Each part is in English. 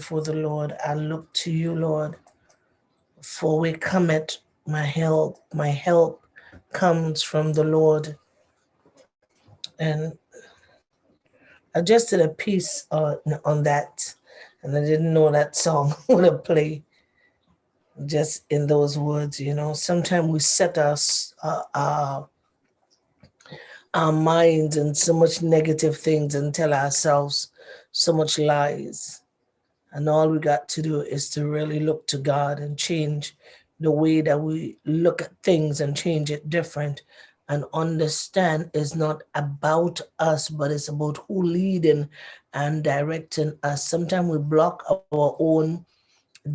before the Lord. I look to you, Lord, for we cometh my help. My help comes from the Lord. And I just did a piece on that, and I didn't know that song would have played just in those words. You know, sometimes we set our minds in so much negative things and tell ourselves so much lies. And all we got to do is to really look to God and change the way that we look at things and change it different and understand it's not about us, but it's about who leading and directing us. Sometimes we block our own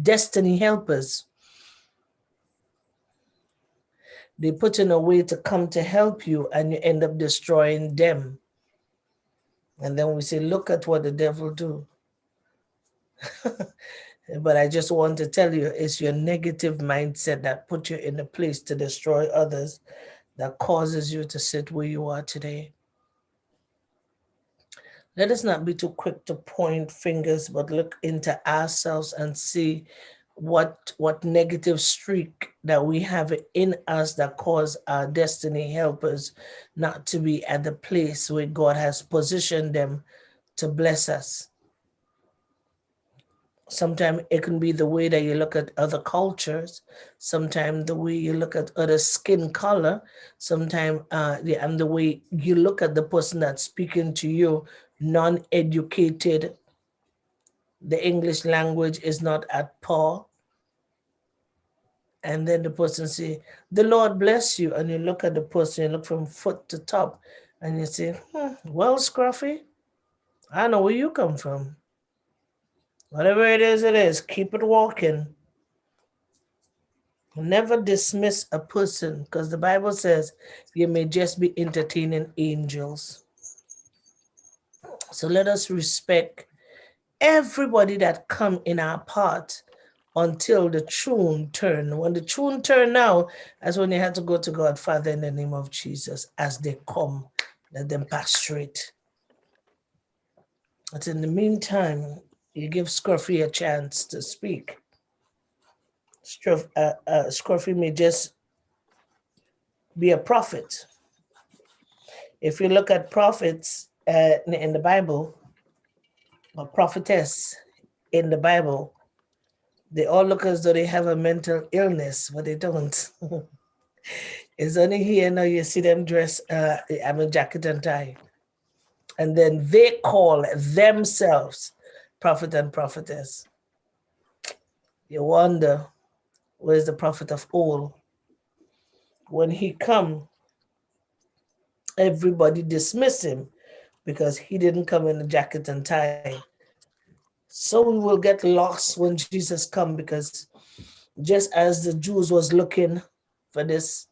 destiny helpers. They put in a way to come to help you and you end up destroying them. And then we say, look at what the devil do. But I just want to tell you, it's your negative mindset that put you in a place to destroy others that causes you to sit where you are today. Let us not be too quick to point fingers, but look into ourselves and see what negative streak that we have in us that cause our destiny helpers not to be at the place where God has positioned them to bless us. Sometimes it can be the way that you look at other cultures. Sometimes the way you look at other skin color. Sometimes and the way you look at the person that's speaking to you, non-educated. The English language is not at par. And then the person say, the Lord bless you. And you look at the person, you look from foot to top. And you say, well, Scruffy, I know where you come from. Whatever it is, keep it walking. Never dismiss a person, because the Bible says you may just be entertaining angels. So let us respect everybody that come in our path until the tune turn. When the tune turn now, that's when you have to go to God, Father, in the name of Jesus, as they come, let them pass straight. But in the meantime, you give Scruffy a chance to speak. Scruffy may just be a prophet. If you look at prophets in the Bible, or prophetess in the Bible, they all look as though they have a mental illness, but they don't. It's only here now you see them dress, have a jacket and tie. And then they call themselves prophet and prophetess. You wonder, where's the prophet of old? When he come, everybody dismiss him because he didn't come in a jacket and tie. So we will get lost when Jesus come, because just as the Jews was looking for this,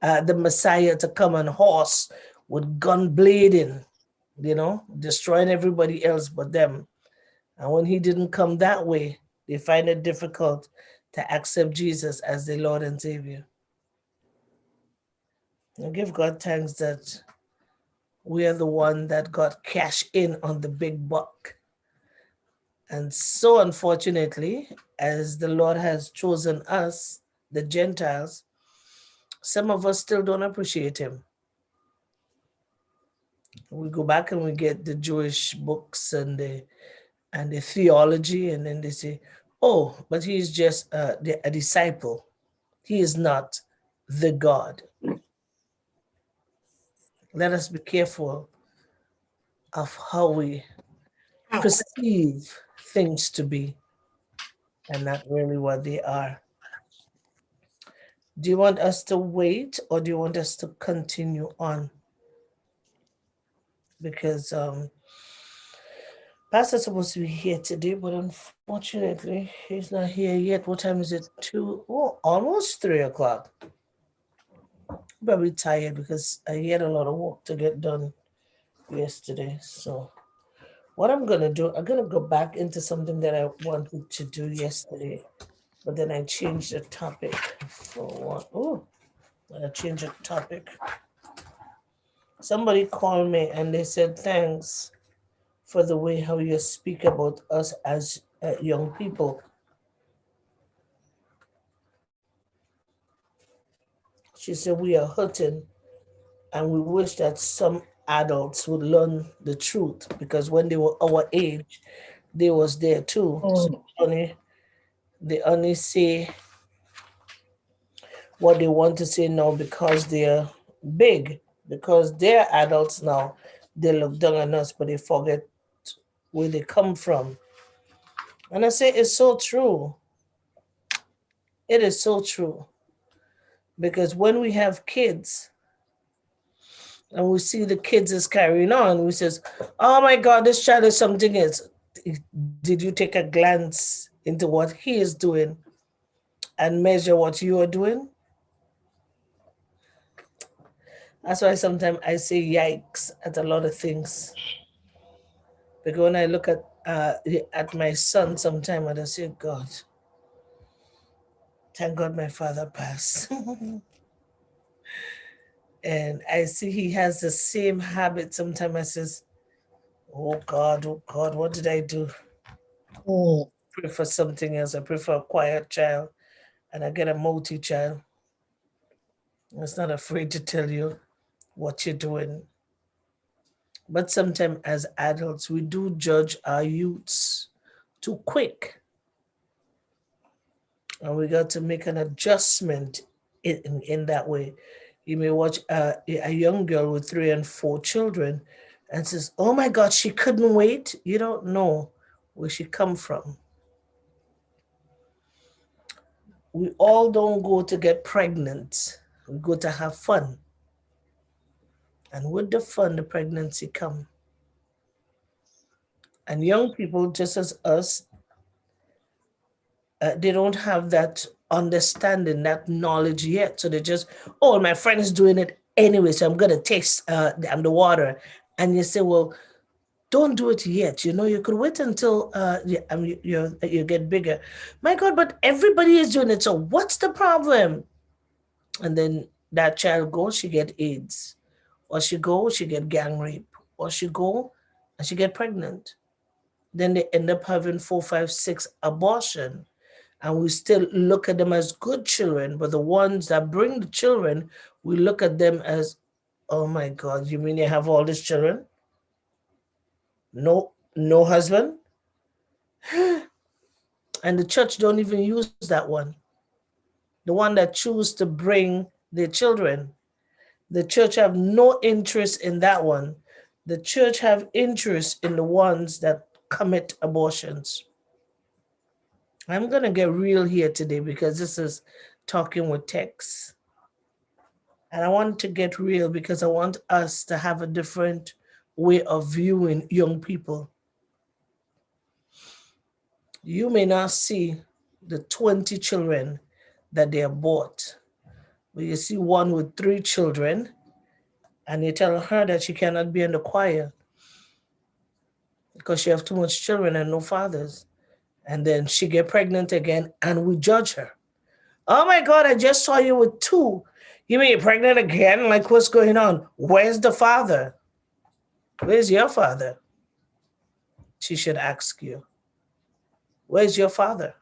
the Messiah to come on horse with gun blading, destroying everybody else but them. And when he didn't come that way, they find it difficult to accept Jesus as their Lord and Savior. And give God thanks that we are the one that got cash in on the big buck. And so unfortunately, as the Lord has chosen us, the Gentiles, some of us still don't appreciate him. We go back and we get the Jewish books and the theology, and then they say, oh, but he's just a disciple. He is not the God. Let us be careful of how we perceive things to be and not really what they are. Do you want us to wait, or do you want us to continue on? Because Pastor's supposed to be here today, but unfortunately, he's not here yet. What time is it? 2? Oh, almost 3 o'clock. Probably tired because I had a lot of work to get done yesterday. So what I'm going to do, I'm going to go back into something that I wanted to do yesterday, but then I changed the topic for what? Oh, I changed the topic. Somebody called me and they said, thanks for the way how you speak about us as young people. She said we are hurting, and we wish that some adults would learn the truth because when they were our age, they was there too. So Mm. they only say what they want to say now because they're big, because they're adults now. They look down on us, but they forget where they come from. And I say it's so true. It is so true. Because when we have kids and we see the kids is carrying on, we says, oh my God, this child is something else. Did you take a glance into what he is doing and measure what you are doing? That's why sometimes I say yikes at a lot of things. Because when I look at my son sometime and I say, God, thank God my father passed. And I see he has the same habit. Sometimes I says, oh God, what did I do? Mm. Pray for something else. I pray for a quiet child and I get a multi child. It's not afraid to tell you what you're doing. But sometimes as adults, we do judge our youths too quick. And we got to make an adjustment in that way. You may watch a young girl with 3 and 4 children and says, oh my God, she couldn't wait. You don't know where she come from. We all don't go to get pregnant. We go to have fun. And with the fun, the pregnancy come. And young people, just as us, they don't have that understanding, that knowledge yet. So they just, oh, my friend is doing it anyway, so I'm gonna taste the water. And you say, well, don't do it yet. You know, you could wait until you get bigger. My God, but everybody is doing it. So what's the problem? And then that child goes, she get AIDS, or she goes, she get gang rape, or she go and she get pregnant. Then they end up having 4, 5, 6 abortion, and we still look at them as good children. But the ones that bring the children, we look at them as, oh my God, you mean you have all these children? No, no husband? And the church don't even use that one. The one that choose to bring their children. The church have no interest in that one. The church have interest in the ones that commit abortions. I'm going to get real here today because this is talking with Tex. And I want to get real because I want us to have a different way of viewing young people. You may not see the 20 children that they abort, but you see one with 3 children, and you tell her that she cannot be in the choir because she have too much children and no fathers. And then she get pregnant again, and we judge her. Oh my God, I just saw you with 2. You mean you're pregnant again? Like, what's going on? Where's the father? Where's your father? She should ask you. Where's your father?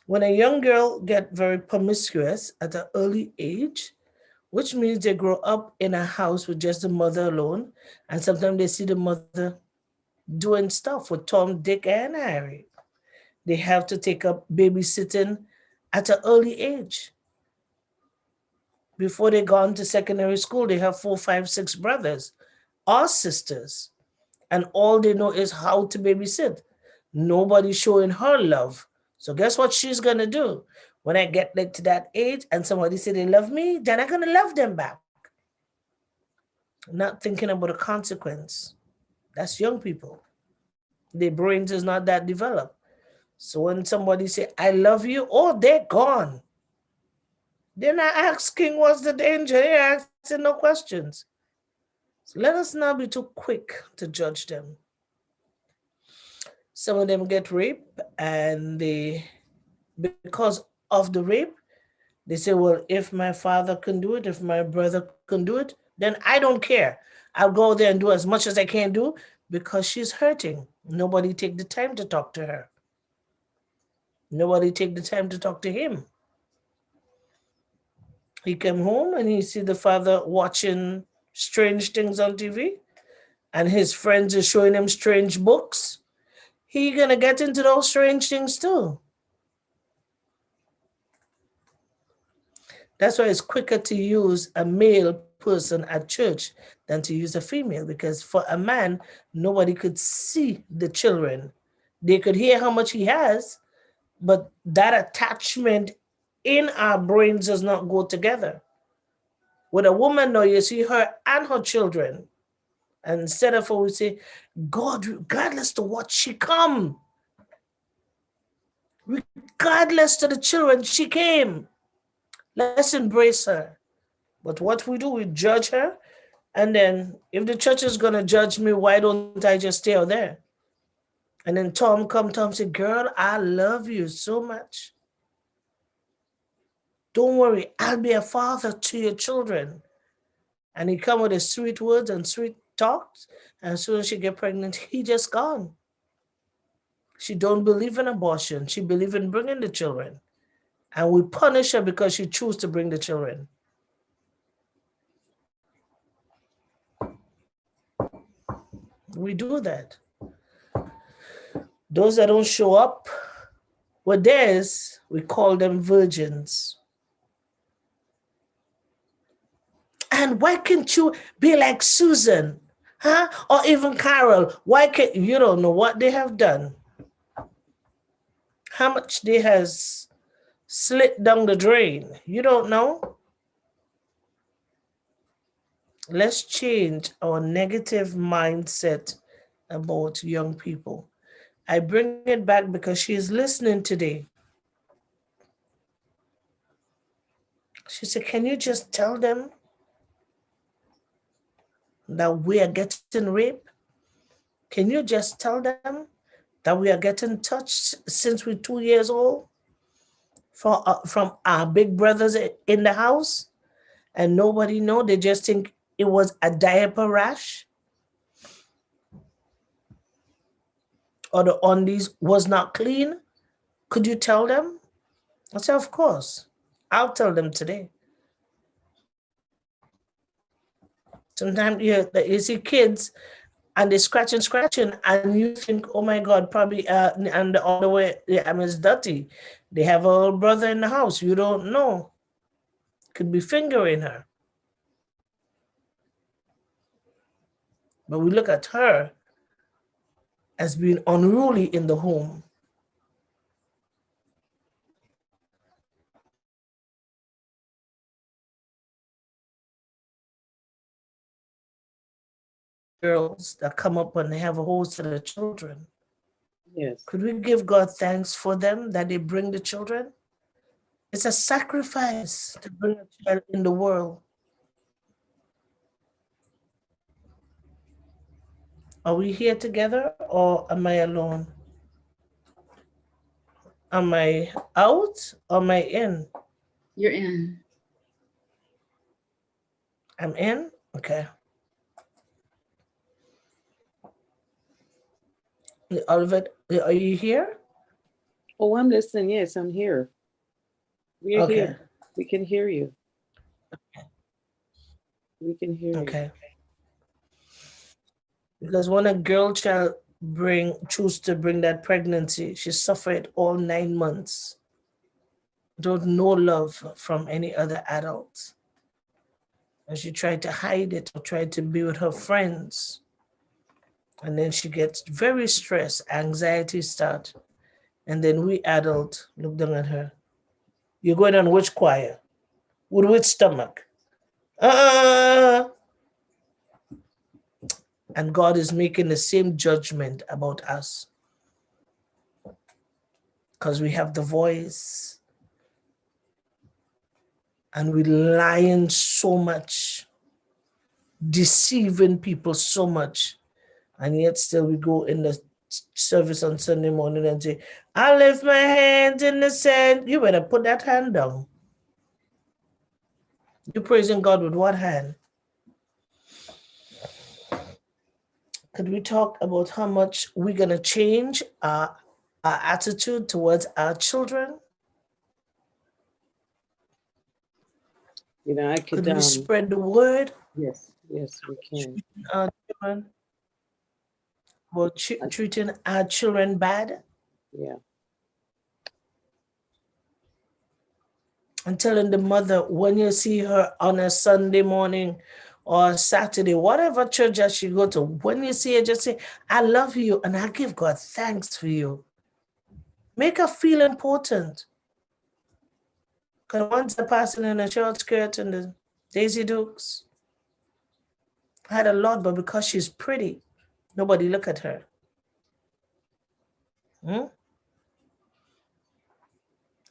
When a young girl get very promiscuous at an early age, which means they grow up in a house with just the mother alone, and sometimes they see the mother doing stuff with Tom, Dick, and Harry. They have to take up babysitting at an early age. Before they go into secondary school, they have 4, 5, 6 brothers or sisters, and all they know is how to babysit. Nobody's showing her love. So guess what she's gonna do? When I get like to that age and somebody say they love me, then I'm gonna love them back. Not thinking about the consequence. That's young people. Their brains is not that developed. So when somebody say I love you, oh, they're gone. They're not asking what's the danger. They're asking no questions. So let us not be too quick to judge them. Some of them get raped, and they, because of the rape, they say, well, if my father can do it, if my brother can do it, then then I don't care. I'll go there and do as much as I can do because she's hurting. Nobody take the time to talk to her. Nobody take the time to talk to him. He came home and he see the father watching strange things on TV, and his friends are showing him strange books. He gonna get into those strange things too. That's why it's quicker to use a male person at church than to use a female, because for a man, nobody could see the children. They could hear how much he has, but that attachment in our brains does not go together. With a woman, now you see her and her children. And instead of we say, God, regardless to what she come, regardless to the children, she came. Let's embrace her. But what we do, we judge her. And then if the church is going to judge me, why don't I just stay out there? And then Tom say, girl, I love you so much. Don't worry, I'll be a father to your children. And he come with his sweet words and sweet talks. And as soon as she get pregnant, he just gone. She don't believe in abortion. She believe in bringing the children. And we punish her because she choose to bring the children. We do that. Those that don't show up with theirs, we call them virgins. And why can't you be like Susan, huh? Or even Carol? Why can't you don't know what they have done? How much they has slid down the drain? You don't know? Let's change our negative mindset about young people. I bring it back because she is listening today. She said, can you just tell them that we are getting raped? Can you just tell them that we are getting touched since we're 2 years old from our big brothers in the house? And nobody know, they just think it was a diaper rash? Or the undies was not clean? Could you tell them? I said, of course. I'll tell them today. Sometimes you see kids and they scratching, and you think, oh my God, probably, and all the way, it's dirty. They have a little brother in the house. You don't know. Could be fingering her. But we look at her as being unruly in the home. Girls that come up and they have a whole set of children. Yes. Could we give God thanks for them that they bring the children? It's a sacrifice to bring a child in the world. Are we here together or am I alone? Am I out or am I in? You're in. I'm in? Okay. Olivet, are you here? Oh, I'm listening. Yes, I'm here. We're Okay. here. We can hear you. We can hear you. Okay. Because when a girl child choose to bring that pregnancy, she suffered all 9 months. Don't know love from any other adult. And she tried to hide it or tried to be with her friends. And then she gets very stressed, anxiety start. And then we adult look down at her. You're going on which choir? With which stomach? And God is making the same judgment about us. Because we have the voice. And we lying so much. Deceiving people so much. And yet still we go in the service on Sunday morning and say, I lift my hands in the sand. You better put that hand down. You're praising God with what hand? Could we talk about how much we're gonna change our attitude towards our children? You know, I Could could we spread the word yes, yes, we can. our children about I, treating our children bad yeah. and telling the mother when you see her on a Sunday morning or Saturday, whatever church that she go to, when you see her, just say, "I love you and I give God thanks for you." Make her feel important. Because once a person in a short skirt and the Daisy Dukes had a lot, but because she's pretty, nobody look at her. Hmm?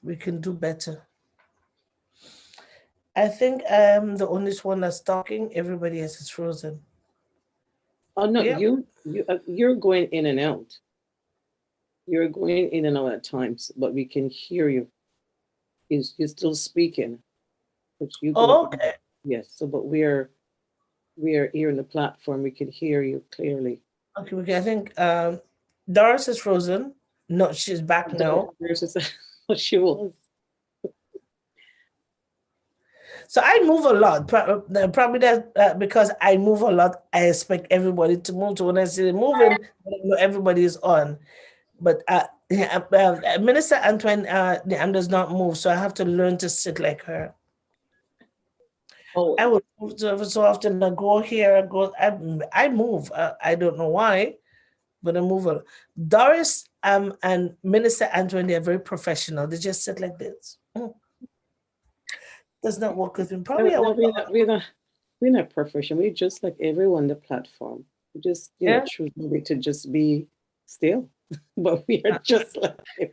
We can do better. I think I'm the only one that's talking. Everybody else is frozen. Oh no, Yep. you're going in and out. You're going in and out at times, but we can hear you. You're still speaking, but you go Oh, in. okay. Yes. So, but we are here on the platform. We can hear you clearly. Okay, okay. I think Doris is frozen. No, she's back now. Versus what she was. So I move a lot. Probably that because I move a lot, I expect everybody to move. So when I say moving, I know everybody is on. But yeah, Minister Antoine the arm does not move, so I have to learn to sit like her. Oh, I would move so often. I go here, I go. I move. I don't know why, but I move. Doris and Minister Antoine, they are very professional. They just sit like this. Does not work with me. no, Probably I no, want. we're not professional. We're just like everyone on the platform. We just, Yeah. choose maybe to just be still. But we are just like I'm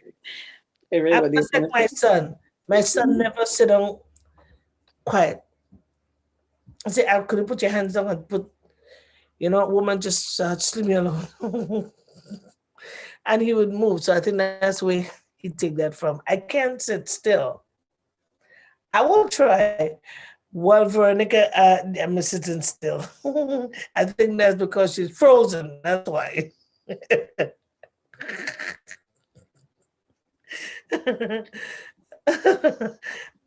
everybody. just like my son. My son never sit down quiet. I say, could you put your hands down and put, woman, just leave me alone. And he would move. So I think that's where he'd take that from. I can't sit still. I will try. Well, Veronica, I'm sitting still. I think that's because she's frozen. That's why.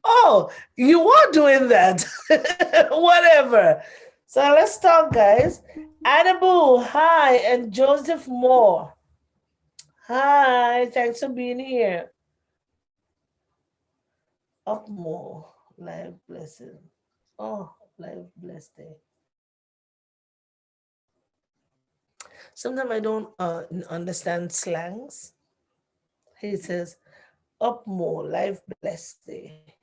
Oh, you are doing that. Whatever. So let's talk, guys. Adabu, hi, and Joseph Moore. Hi, thanks for being here. Up more. Life blessing. Oh, life blessed day. Sometimes I don't understand slangs. He says, up more, life blessed day.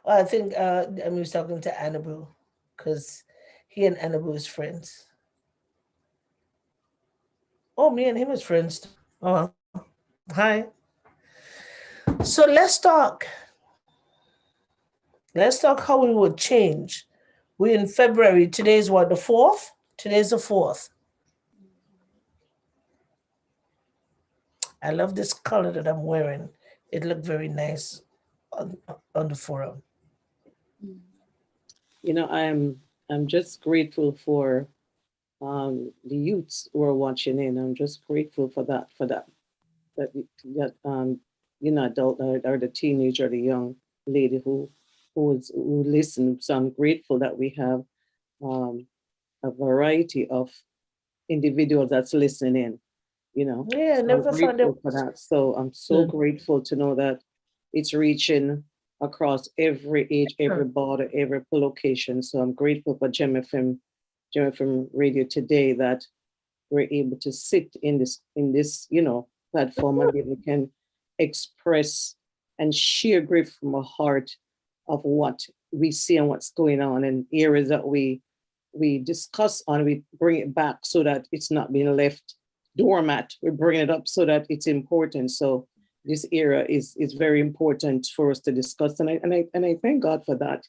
Well, I think I was talking to Annabelle because he and Annabelle is friends. Oh, me and him is friends too. Oh, well. Hi. So let's talk. Let's talk how we would change. We're in February. Today's what, the 4th? Today's the 4th. I love this color that I'm wearing. It looked very nice on, on the forum. I'm just grateful for the youths who are watching in. I'm just grateful that that adult or the teenager, the young lady who listens. So I'm grateful that we have um, a variety of individuals that's listening in. Yeah, I So I'm never found it grateful for was that. So I'm so good. grateful to know that it's reaching across every age, every border, every location. So I'm grateful for Gemfm Radio today that we're able to sit in this platform and we can express and share grief from our heart of what we see and what's going on and areas that we discuss on, we bring it back so that it's not being left doormat. We bring it up so that it's important. So this era is very important for us to discuss, and I thank God for that.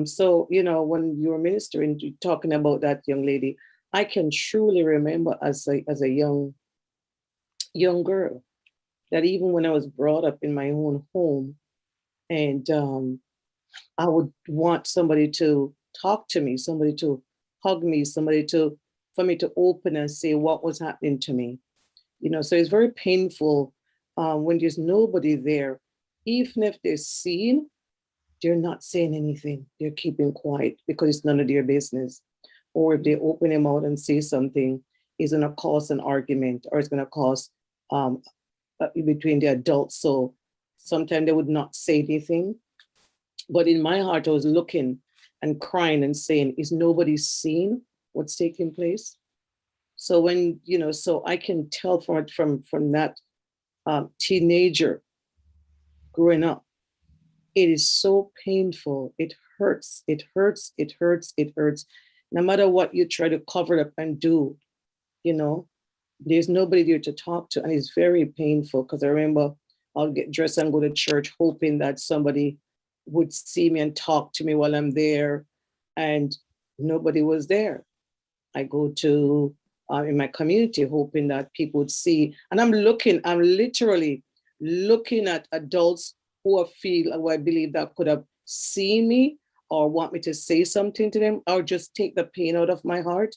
So when you were ministering, talking about that young lady, I can truly remember as a young girl that even when I was brought up in my own home, and I would want somebody to talk to me, somebody to hug me, for me to open and say what was happening to me. So it's very painful when there's nobody there. Even if they're seen, they're not saying anything. They're keeping quiet because it's none of their business. Or if they open them out and say something, it's going to cause an argument, or it's going to cause between the adults. So sometimes they would not say anything. But in my heart, I was looking and crying and saying, is nobody seeing what's taking place? So so I can tell from that teenager growing up, it is so painful. It hurts. It hurts. It hurts. It hurts. No matter what you try to cover it up and do, there's nobody there to talk to. And it's very painful because I remember I'll get dressed and go to church hoping that somebody would see me and talk to me while I'm there. And nobody was there. I go to in my community hoping that people would see. And I'm literally looking at adults who I believe that could have seen me or want me to say something to them or just take the pain out of my heart.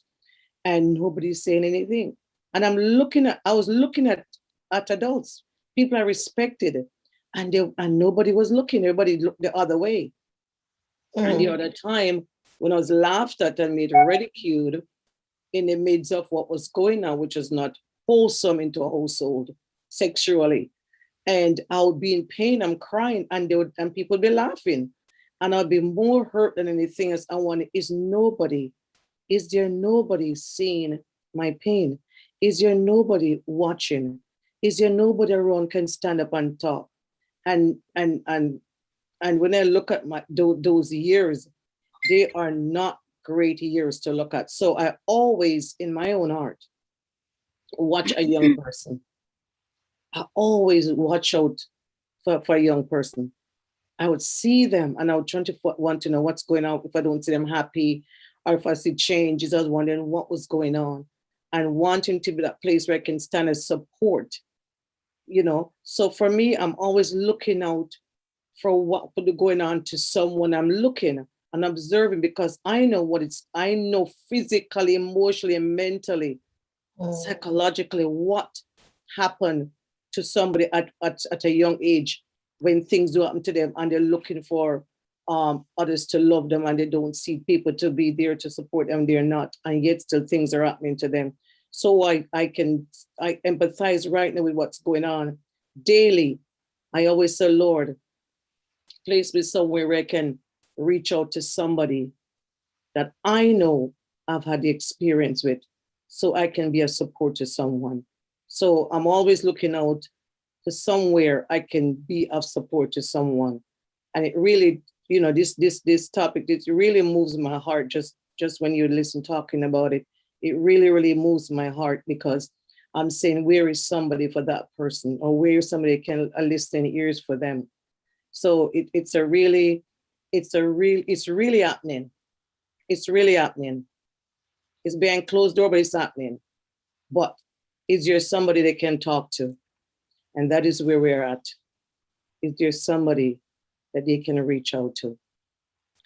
And nobody's saying anything. And I was looking at adults, people I respected, and nobody was looking. Everybody looked the other way. And the other time when I was laughed at and made ridiculed in the midst of what was going on, which was not wholesome into a household sexually. And I would be in pain, I'm crying, and people would be laughing. And I'd be more hurt than anything else. Is there nobody seeing my pain? Is there nobody watching? Is there nobody around can stand up and talk? And when I look at those years, they are not great years to look at. So I always, in my own heart, watch a young person. I always watch out for a young person. I would see them and I would want to know what's going on. If I don't see them happy or if I see changes, I was wondering what was going on and wanting to be that place where I can stand as support, So for me, I'm always looking out for what could be going on to someone. I'm looking and observing because I know physically, emotionally, and mentally, psychologically, what happened to somebody at a young age when things do happen to them and they're looking for others to love them and they don't see people to be there to support them. They're not, and yet still things are happening to them. So I empathize right now with what's going on daily. I always say, Lord, place me somewhere where I can reach out to somebody that I know I've had the experience with, so I can be a support to someone. So I'm always looking out to somewhere I can be of support to someone. And it really, this topic, it really moves my heart just when you listen talking about it. It really, really moves my heart because I'm saying, where is somebody for that person, or where is somebody can listen ears for them? So it's really happening. It's really happening. It's behind closed door, but it's happening. But is there somebody they can talk to? And that is where we're at. Is there somebody that they can reach out to?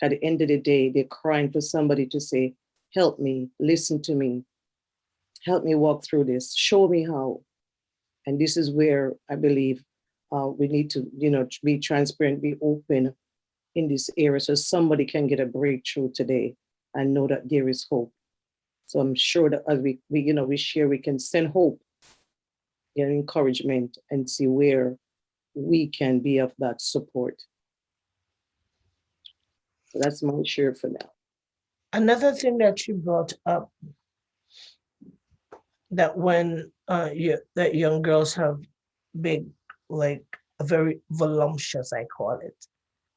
At the end of the day, they're crying for somebody to say, help me, listen to me, help me walk through this, show me how. And this is where I believe we need to, be transparent, be open in this area so somebody can get a breakthrough today and know that there is hope. So I'm sure that as we share, we can send hope and encouragement and see where we can be of that support. So that's my share for now. Another thing that you brought up, that when that young girls have big, like a very voluptuous, I call it,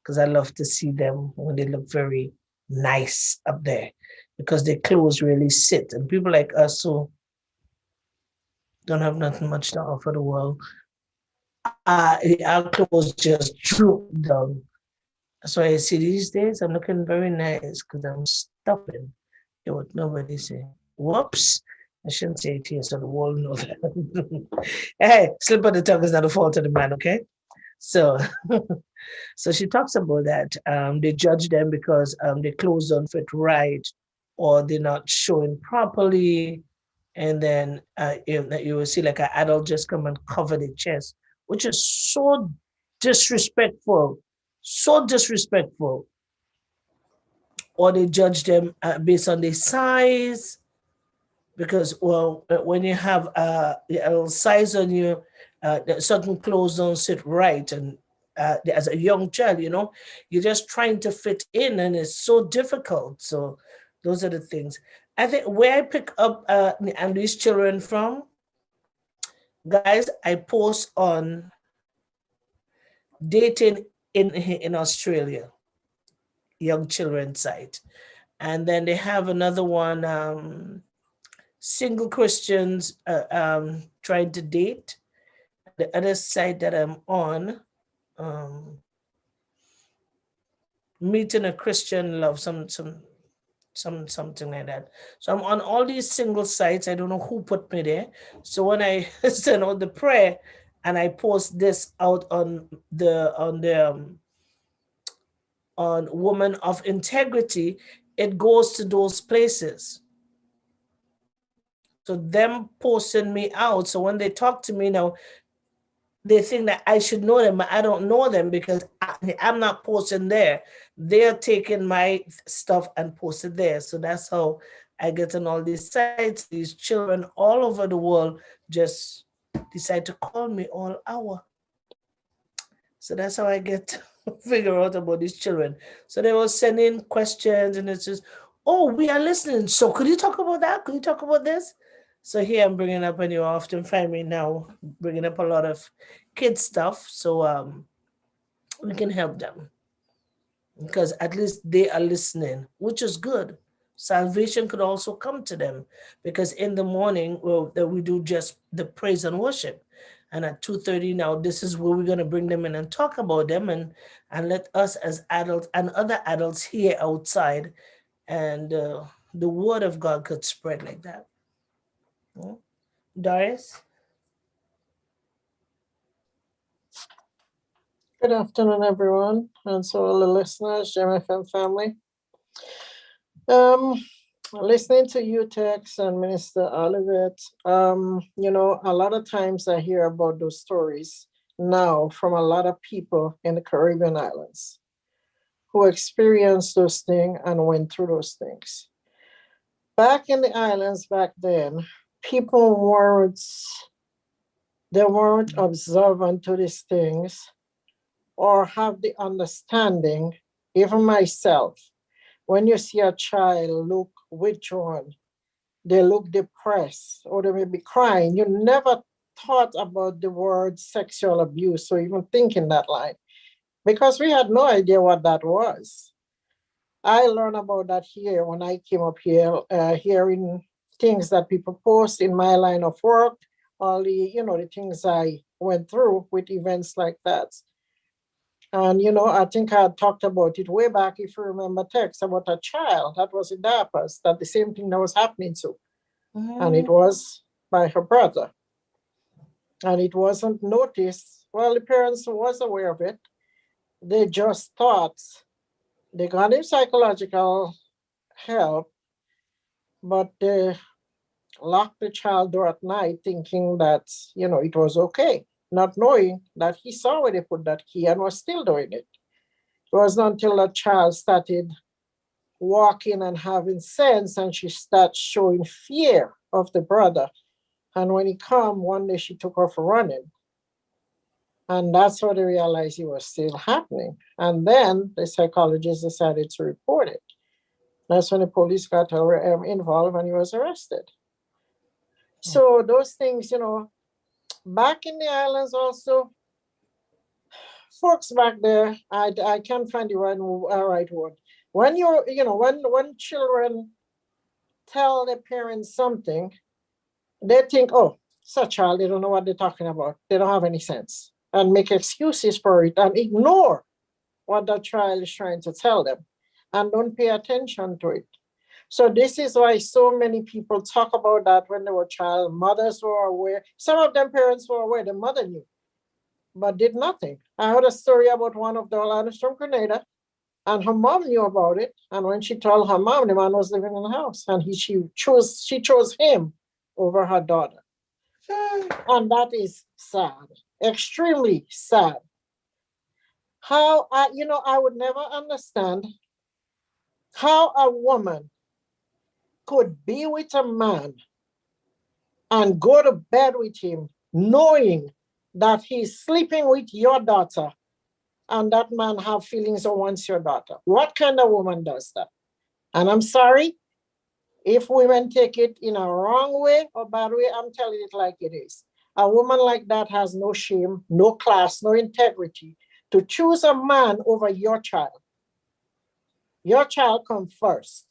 because I love to see them when they look very nice up there, because their clothes really sit. And people like us who don't have nothing much to offer the world, our clothes just droop down. So I see these days I'm looking very nice because I'm stopping. What nobody say. Whoops. I shouldn't say it here so the world knows that. Hey, slip of the tongue is not the fault of the man, okay? So, so she talks about that. They judge them because their clothes don't fit right, or they're not showing properly, and then you will see like an adult just come and cover the chest, which is disrespectful, so disrespectful. Or they judge them based on their size, because well, when you have a size on you, certain clothes don't sit right, and as a young child, you're just trying to fit in, and it's so difficult. So those are the things. I think where I pick up and these children from, guys, I post on dating in Australia, young children site, and then they have another one. Single Christians trying to date. And the other side that I'm on, um, meeting a Christian love, something like that. So I'm on all these single sites. I don't know who put me there. So when I send out the prayer and I post this out on Woman of Integrity, it goes to those places. So them posting me out. So when they talk to me now, they think that I should know them, but I don't know them because I'm not posting there. They're taking my stuff and post it there. So that's how I get on all these sites. These children all over the world just decide to call me all hour. So that's how I get to figure out about these children. So they were sending questions, and it's just, oh, we are listening. So could you talk about that? Could you talk about this? So here I'm bringing up, and you often find me now bringing up a lot of kid stuff, so we can help them, because at least they are listening, which is good. Salvation could also come to them, because in the morning, well, that we do just the praise and worship, and at 2:30 now, this is where we're going to bring them in and talk about them, and let us as adults and other adults hear outside, and the word of God could spread like that. Hmm? Doris? Good afternoon, everyone, and so all the listeners, Gemfm family. Listening to you, Tex and Minister Olivet, a lot of times I hear about those stories now from a lot of people in the Caribbean islands who experienced those things and went through those things. Back in the islands back then, people weren't observant to these things or have the understanding. Even myself, when you see a child look withdrawn, they look depressed, or they may be crying, you never thought about the word sexual abuse or even thinking that line, because we had no idea what that was. I learned about that here when I came up here, hearing things that people post in my line of work, all the things I went through with events like that. And, I think I had talked about it way back, if you remember, text about a child that was in diapers, that the same thing that was happening to. And it was by her brother. And it wasn't noticed. Well, the parents was aware of it. They just thought they got him psychological help, but they locked the child door at night thinking that, it was okay, not knowing that he saw where they put that key and was still doing it. It wasn't until that child started walking and having sense and she started showing fear of the brother. And when he come, one day she took off running. And that's how they realized it was still happening. And then the psychologist decided to report it. That's when the police got involved and he was arrested. So those things, back in the islands also, folks back there, I can't find the right word. When when children tell their parents something, they think, oh, it's a child, they don't know what they're talking about. They don't have any sense, and make excuses for it and ignore what the child is trying to tell them and don't pay attention to it. So this is why so many people talk about that when they were child. Mothers were aware. Some of them parents were aware. The mother knew. but did nothing. I heard a story about one of the Orlando's from Grenada, and her mom knew about it. And when she told her mom, the man was living in the house, and she chose him over her daughter. And that is sad, extremely sad. How I would never understand how a woman could be with a man and go to bed with him, knowing that he's sleeping with your daughter and that man have feelings or wants your daughter. What kind of woman does that? And I'm sorry if women take it in a wrong way or bad way. I'm telling it like it is. A woman like that has no shame, no class, no integrity to choose a man over your child. Your child comes first.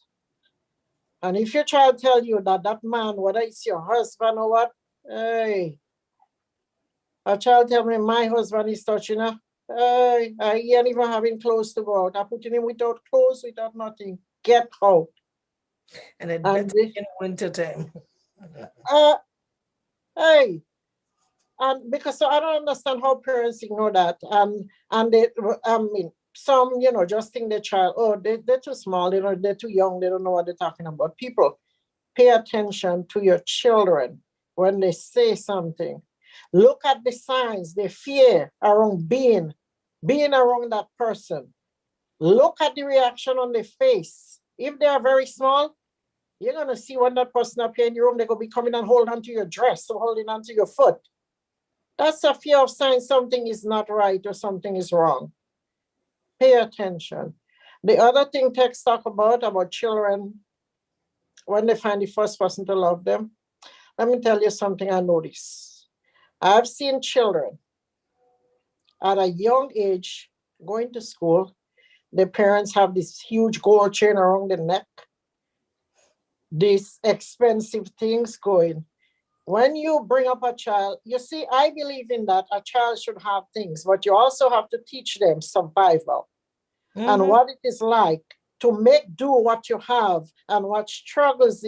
And if your child tell you that that man, whether it's your husband or what, hey, a child tell me my husband is touching her, hey, I ain't even having clothes to go out. I putting him without clothes, without nothing. Get out. And it better in winter time. Hey, and because so I don't understand how parents ignore that. And they, I mean, some, just think their child, oh, they're too small, they're too young, they don't know what they're talking about. People, pay attention to your children when they say something. Look at the signs, the fear around being around that person. Look at the reaction on their face. If they are very small, you're gonna see when that person appear in your room, they're gonna be coming and holding onto your dress or holding onto your foot. That's a fear of sign something is not right or something is wrong. Pay attention. The other thing texts talk about children when they find the first person to love them. Let me tell you something I noticed. I've seen children at a young age going to school. Their parents have this huge gold chain around the neck, these expensive things going. When you bring up a child, you see, I believe in that a child should have things, but you also have to teach them survival and what it is like to make do what you have and what struggles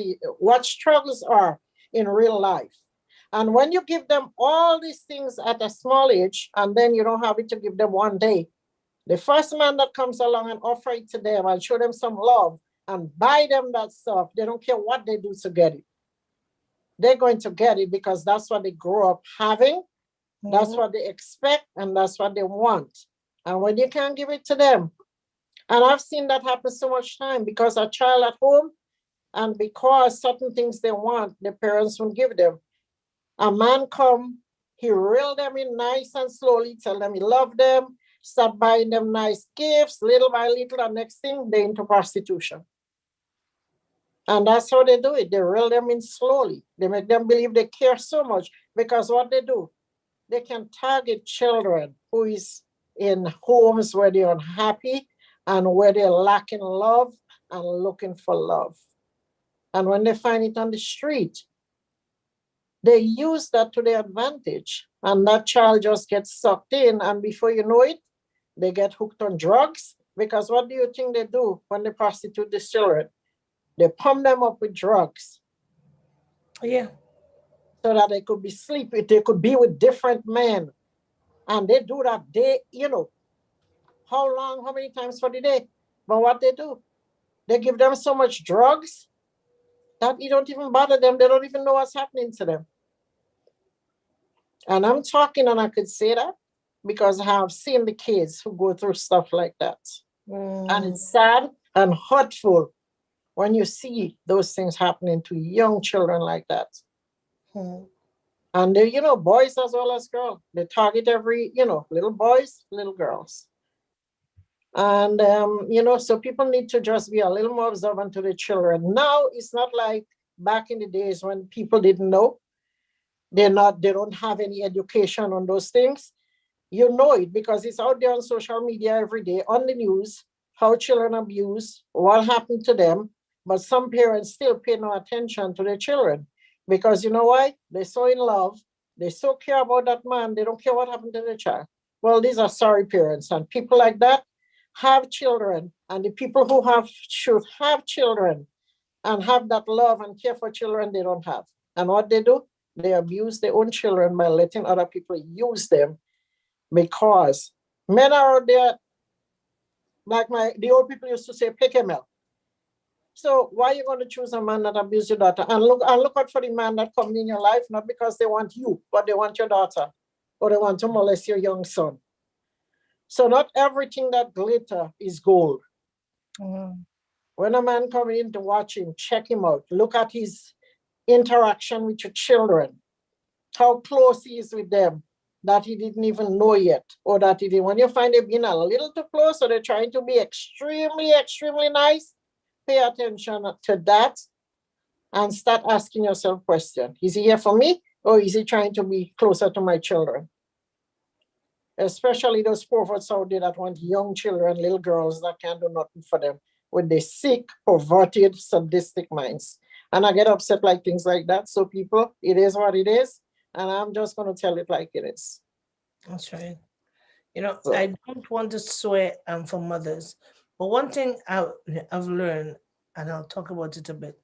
are in real life. And when you give them all these things at a small age, and then you don't have it to give them one day, the first man that comes along and offer it to them and show them some love and buy them that stuff, they don't care what they do to get it. They're going to get it because that's what they grow up having. That's what they expect, and that's what they want. And when you can't give it to them, and I've seen that happen so much time because a child at home, and because certain things they want, the parents won't give them. A man come, he reel them in nice and slowly, tell them he love them, start buying them nice gifts, little by little, and next thing, they into prostitution. And that's how they do it. They reel them in slowly. They make them believe they care so much because what they do, they can target children who is in homes where they're unhappy and where they're lacking love and looking for love. And when they find it on the street, they use that to their advantage. And that child just gets sucked in. And before you know it, they get hooked on drugs. Because what do you think they do when they prostitute these children? They pump them up with drugs. Yeah. So that they could be sleeping, they could be with different men. And they do that how many times for the day? But what they do, they give them so much drugs that it don't even bother them. They don't even know what's happening to them. And I'm talking, and I could say that because I have seen the kids who go through stuff like that. And it's sad and hurtful when you see those things happening to young children like that. And they, boys as well as girls. They target every, little boys, little girls. And, so people need to just be a little more observant to the children. Now, it's not like back in the days when people didn't know. They don't have any education on those things. You know it because it's out there on social media every day, on the news, how children abuse, what happened to them. But some parents still pay no attention to their children because you know why? They're so in love. They so care about that man. They don't care what happened to their child. Well, these are sorry parents, and people like that have children, and the people who should have children and have that love and care for children, they don't have. And what they do, they abuse their own children by letting other people use them because men are out there, like the old people used to say, pick him up. So why are you going to choose a man that abuses your daughter? And look out for the man that come in your life, not because they want you, but they want your daughter, or they want to molest your young son. So not everything that glitter is gold. When a man comes in to watch him, check him out, look at his interaction with your children, how close he is with them, that he didn't even know yet, or that he didn't. When you find him being a little too close, or they're trying to be extremely, extremely nice, pay attention to that and start asking yourself questions. Is he here for me, or is he trying to be closer to my children? Especially those perverts out there that want young children, little girls that can't do nothing for them, with the sick, perverted, sadistic minds. And I get upset like things like that. So people, it is what it is. And I'm just going to tell it like it is. That's right. I don't want to swear for mothers, but one thing I've learned, and I'll talk about it a bit.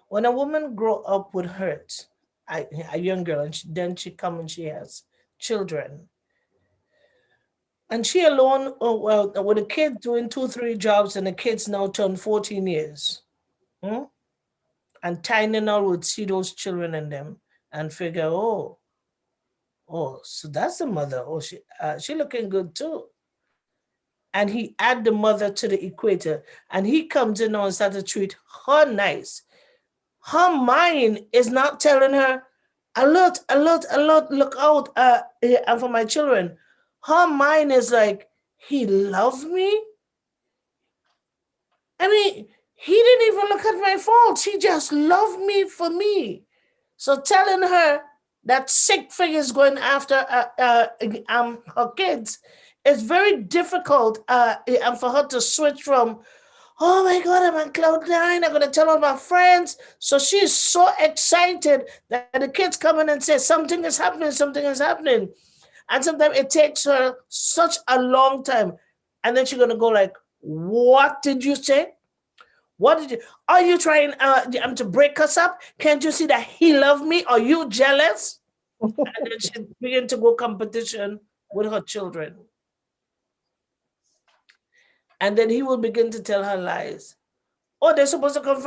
When a woman grow up with hurt, a young girl, and then she come and she has children, and she alone, oh well, with a kid doing 2, 3 jobs, and the kids now turn 14 years, and Tiny now would see those children in them and figure, oh, so that's the mother. Oh, she looking good too. And he add the mother to the equator, and he comes in now and start to treat her nice. Her mind is not telling her, alert, alert, alert, look out, and for my children. Her mind is like, he loved me. I mean, he didn't even look at my faults. He just loved me for me. So telling her that sick thing is going after her kids, it's very difficult and for her to switch from, oh my God, I'm on cloud nine. I'm going to tell all my friends. So she's so excited that the kids come in and say, something is happening, something is happening. And sometimes it takes her such a long time. And then she's going to go like, what did you say? What did you, are you trying to break us up? Can't you see that he loved me? Are you jealous? And then she begin to go competition with her children. And then he will begin to tell her lies. Oh, they're supposed to come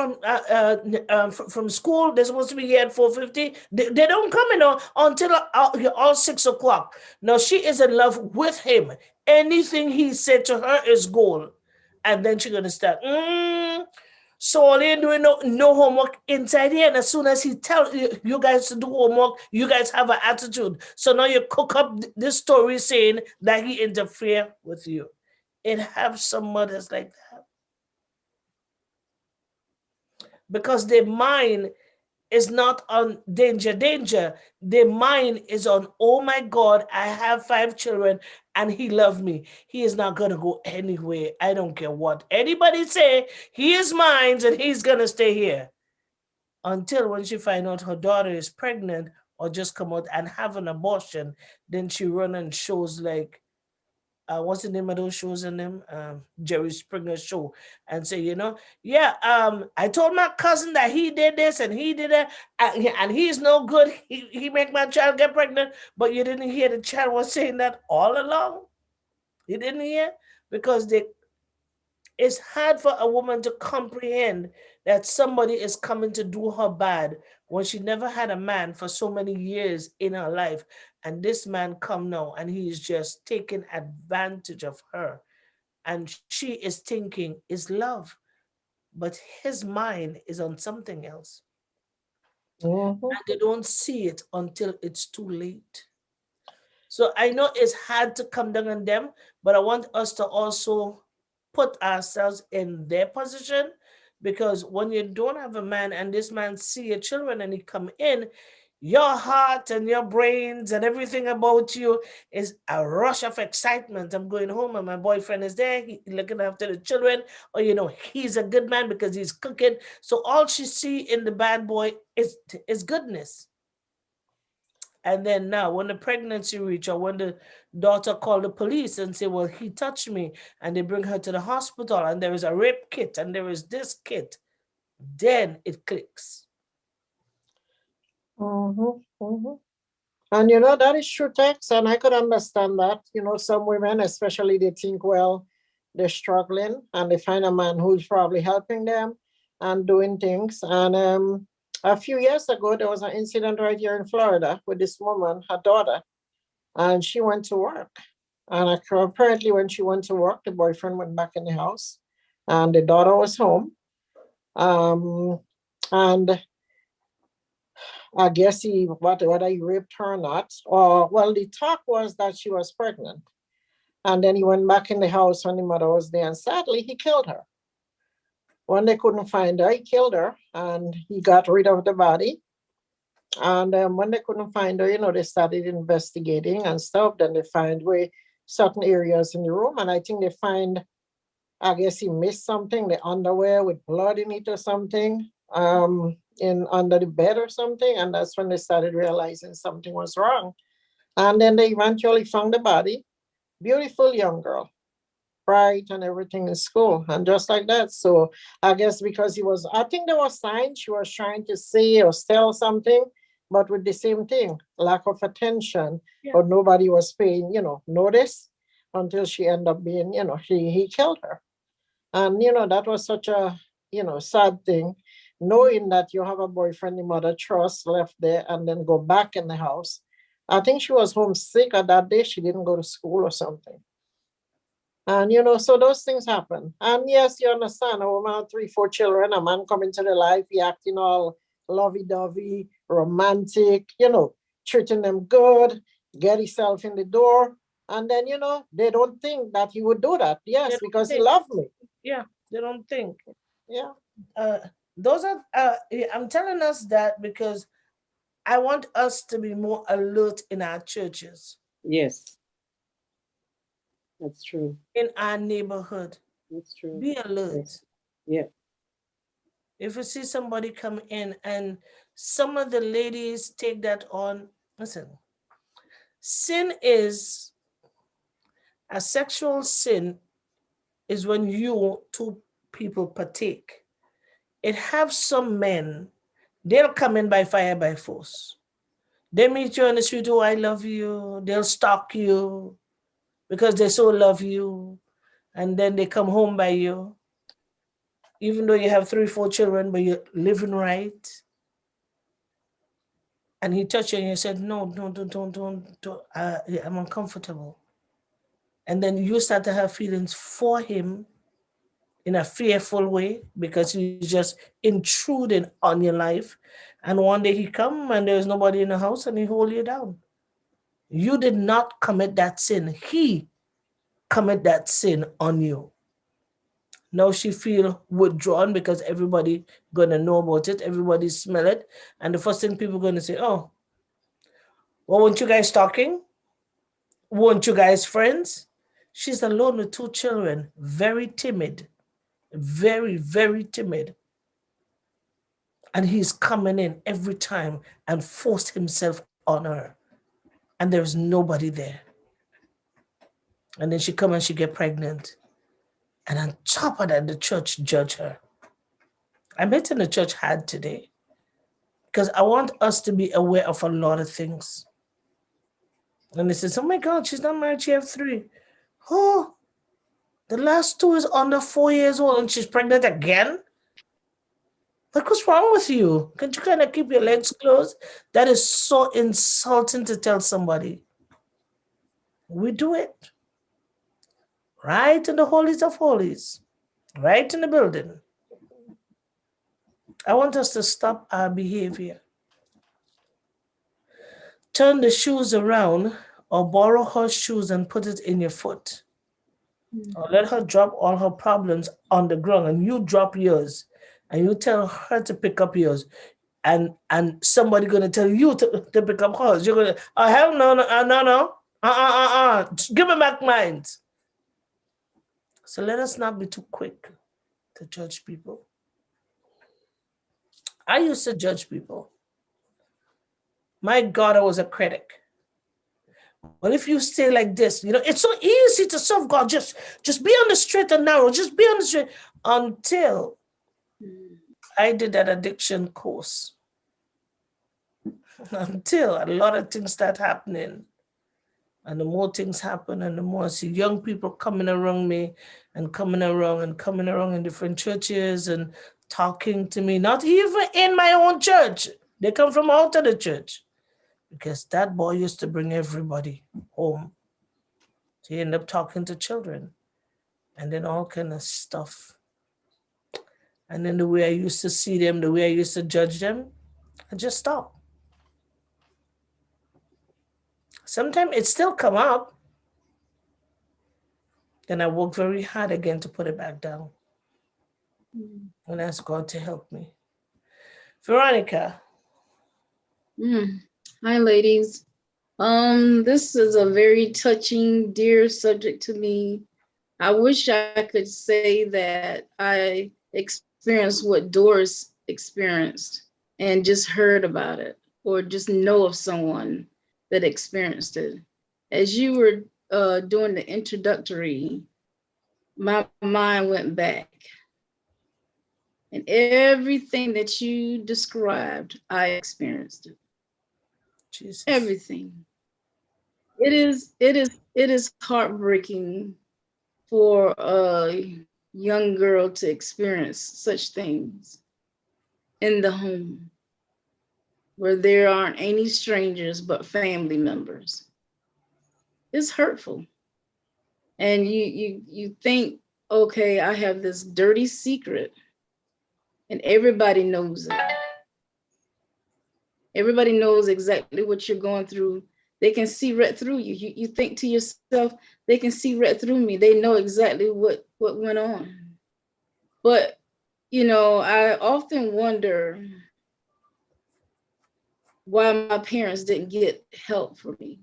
from school. They're supposed to be here at 4:50. They don't come in until all 6 o'clock. Now she is in love with him. Anything he said to her is gold. And then she's gonna start. So all you doing no homework inside here, and as soon as he tells you guys to do homework, you guys have an attitude. So now you cook up this story saying that he interfered with you. It have some mothers like that. Because their mind is not on danger. Their mind is on, oh my God, I have 5 children and he loved me. He is not going to go anywhere. I don't care what anybody say. He is mine and he's going to stay here. Until when she find out her daughter is pregnant or just come out and have an abortion, then she run and shows like, what's the name of those shows in them? Jerry Springer show, and say, yeah, I told my cousin that he did this and he did that, and he's no good. He make my child get pregnant, but you didn't hear the child was saying that all along. You didn't hear, because it's hard for a woman to comprehend that somebody is coming to do her bad when she never had a man for so many years in her life. And this man come now and he is just taking advantage of her. And she is thinking is love, but his mind is on something else. And they don't see it until it's too late. So I know it's hard to come down on them, but I want us to also put ourselves in their position, because when you don't have a man and this man see your children and he come in, your heart and your brains and everything about you is a rush of excitement. I'm going home and my boyfriend is there, he looking after the children, or he's a good man because he's cooking. So all she see in the bad boy is goodness. And then now when the pregnancy reach, or when the daughter call the police and say, well, he touched me, and they bring her to the hospital and there is a rape kit and there is this kit, then it clicks. And that is true text, and I could understand that. Some women, especially, they think, well, they're struggling and they find a man who's probably helping them and doing things. And a few years ago, there was an incident right here in Florida with this woman, her daughter, and she went to work. And apparently, when she went to work, the boyfriend went back in the house and the daughter was home. And I guess whether he raped her or not, or well, the talk was that she was pregnant. And then he went back in the house when the mother was there, and sadly, he killed her. When they couldn't find her, he killed her, and he got rid of the body. And when they couldn't find her, they started investigating and stuff. Then they find where certain areas in the room, and I think they find, I guess he missed something, the underwear with blood in it or something, in under the bed or something. And that's when they started realizing something was wrong. And then they eventually found the body. Beautiful young girl, bright and everything in school. And just like that. So I guess because I think there was signs she was trying to say or tell something, but with the same thing, lack of attention, or nobody was paying, notice until she ended up being, he killed her. And, that was such a, sad thing, knowing that you have a boyfriend the mother trusts left there and then go back in the house. I think she was homesick at that day. She didn't go to school or something. And, so those things happen. And yes, you understand, a woman had 3, 4 children, a man come into their life, he acting all lovey-dovey, romantic, treating them good, get himself in the door. And then, they don't think that he would do that. Yes, because he loved me. Yeah, they don't think. Yeah. Those are, I'm telling us that because I want us to be more alert in our churches, Yes, that's true. in our neighborhood. That's true. Be alert. Yes. Yeah. If you see somebody come in, and some of the ladies take that on, listen, sin is a sexual sin is when you two people partake. It have some men, they'll come in by fire by force. They meet you on the street, oh, I love you. They'll stalk you because they so love you. And then they come home by you. Even though you have 3, 4 children, but you're living right. And he touched you and you said, no, don't. I'm uncomfortable. And then you start to have feelings for him in a fearful way because he's just intruding on your life. And one day he come and there's nobody in the house and he hold you down. You did not commit that sin. He commit that sin on you. Now she feel withdrawn because everybody gonna know about it. Everybody smell it. And the first thing people gonna say, oh, well, weren't you guys talking? Weren't you guys friends? She's alone with 2 children, very timid, very, very timid. And he's coming in every time and forced himself on her. And there's nobody there. And then she come and she get pregnant. And on top of that, the church judge her. I'm hitting the church hard today because I want us to be aware of a lot of things. And they says, oh my God, she's not married, she have 3. Oh, the last 2 is under 4 years old and she's pregnant again? Like, what's wrong with you? Can't you kind of keep your legs closed? That is so insulting to tell somebody. We do it. Right in the holies of holies. Right in the building. I want us to stop our behavior. Turn the shoes around or borrow her shoes and put it in your foot. Or let her drop all her problems on the ground and you drop yours. And you tell her to pick up yours. And somebody gonna tell you to pick up hers. You're gonna, oh hell no. Give me back mine. So let us not be too quick to judge people. I used to judge people. My God, I was a critic. Well, if you stay like this, it's so easy to serve God. Just be on the straight and narrow. Just be on the straight until I did that addiction course. until a lot of things start happening. And the more things happen, and the more I see young people coming around me and coming around in different churches and talking to me, not even in my own church. They come from out of the church because that boy used to bring everybody home. So he ended up talking to children and then all kind of stuff. And then the way I used to see them, the way I used to judge them, I just stopped. Sometimes it still come up. Then I work very hard again to put it back down. And ask God to help me. Veronica. Hi, ladies. This is a very touching, dear subject to me. I wish I could say that I experienced what Doris experienced and just heard about it, or just know of someone that experienced it. As you were doing the introductory, my mind went back. And everything that you described, I experienced it. Jesus. Everything. It is heartbreaking for a young girl to experience such things in the home where there aren't any strangers but family members. It's hurtful. And you think, okay, I have this dirty secret and everybody knows it. Everybody knows exactly what you're going through. They can see right through you. You think to yourself, they can see right through me. They know exactly what went on. But, I often wonder why my parents didn't get help for me.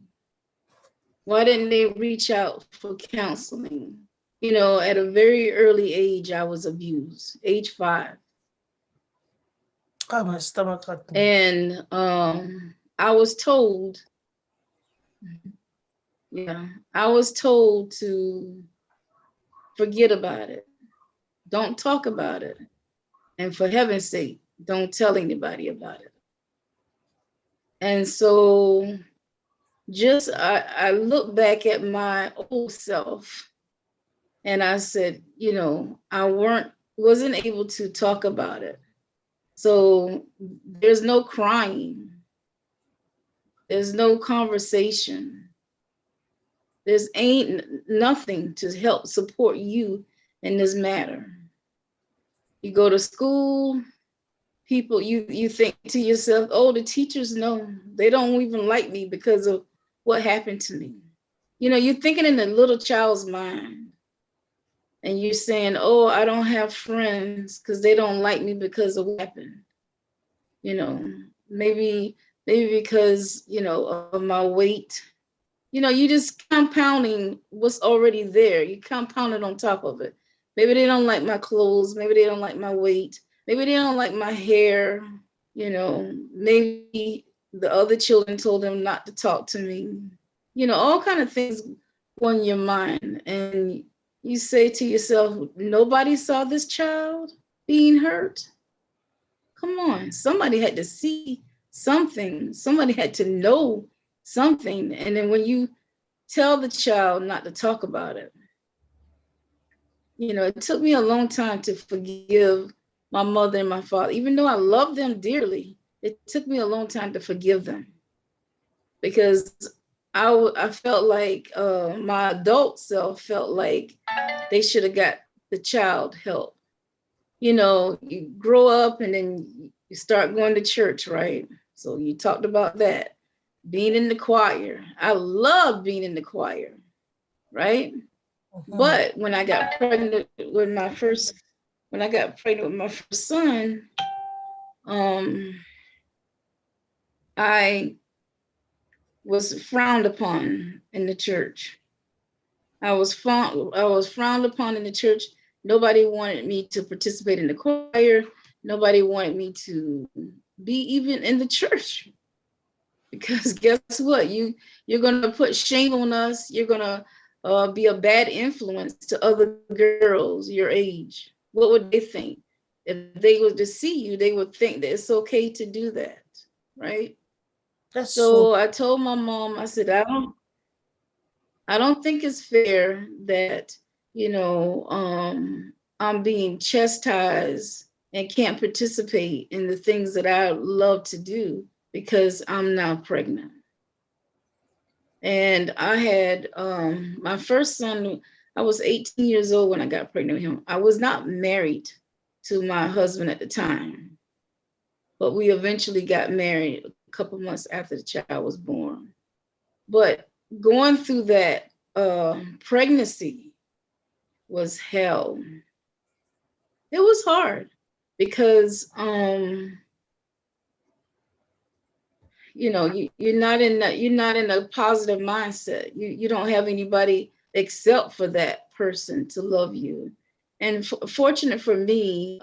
Why didn't they reach out for counseling? At a very early age, I was abused, age 5. Oh, my stomach hurt me. And I was told, I was told to forget about it. Don't talk about it. And for heaven's sake, don't tell anybody about it. And so just I look back at my old self and I said, I wasn't able to talk about it. So there's no crying. There's no conversation. There's ain't nothing to help support you in this matter. You go to school, people, you think to yourself, oh, the teachers know. They don't even like me because of what happened to me. You're thinking in a little child's mind. And you're saying, oh, I don't have friends because they don't like me because of what happened. Maybe because, of my weight. You just compounding what's already there. You compound it on top of it. Maybe they don't like my clothes. Maybe they don't like my weight. Maybe they don't like my hair. Maybe the other children told them not to talk to me. All kind of things go in your mind. And you say to yourself, nobody saw this child being hurt. Come on, somebody had to see something. Somebody had to know something. And then when you tell the child not to talk about it, it took me a long time to forgive my mother and my father. Even though I love them dearly, it took me a long time to forgive them because I felt like my adult self felt like they should have got the child help. You grow up and then you start going to church, right? So you talked about that, being in the choir. I love being in the choir, right? Mm-hmm. But when I got pregnant with my first son, I was frowned upon in the church. I was frowned upon in the church. Nobody wanted me to participate in the choir. Nobody wanted me to be even in the church. Because guess what? You're gonna put shame on us. You're gonna be a bad influence to other girls your age. What would they think? If they were to see you, they would think that it's okay to do that, right? That's So I told my mom, I said, I don't think it's fair that, I'm being chastised and can't participate in the things that I love to do because I'm now pregnant. And I had my first son, I was 18 years old when I got pregnant with him. I was not married to my husband at the time, but we eventually got married a couple months after the child was born. But going through that pregnancy was hell. It was hard because you're not in a positive mindset. You don't have anybody except for that person to love you. And fortunate for me,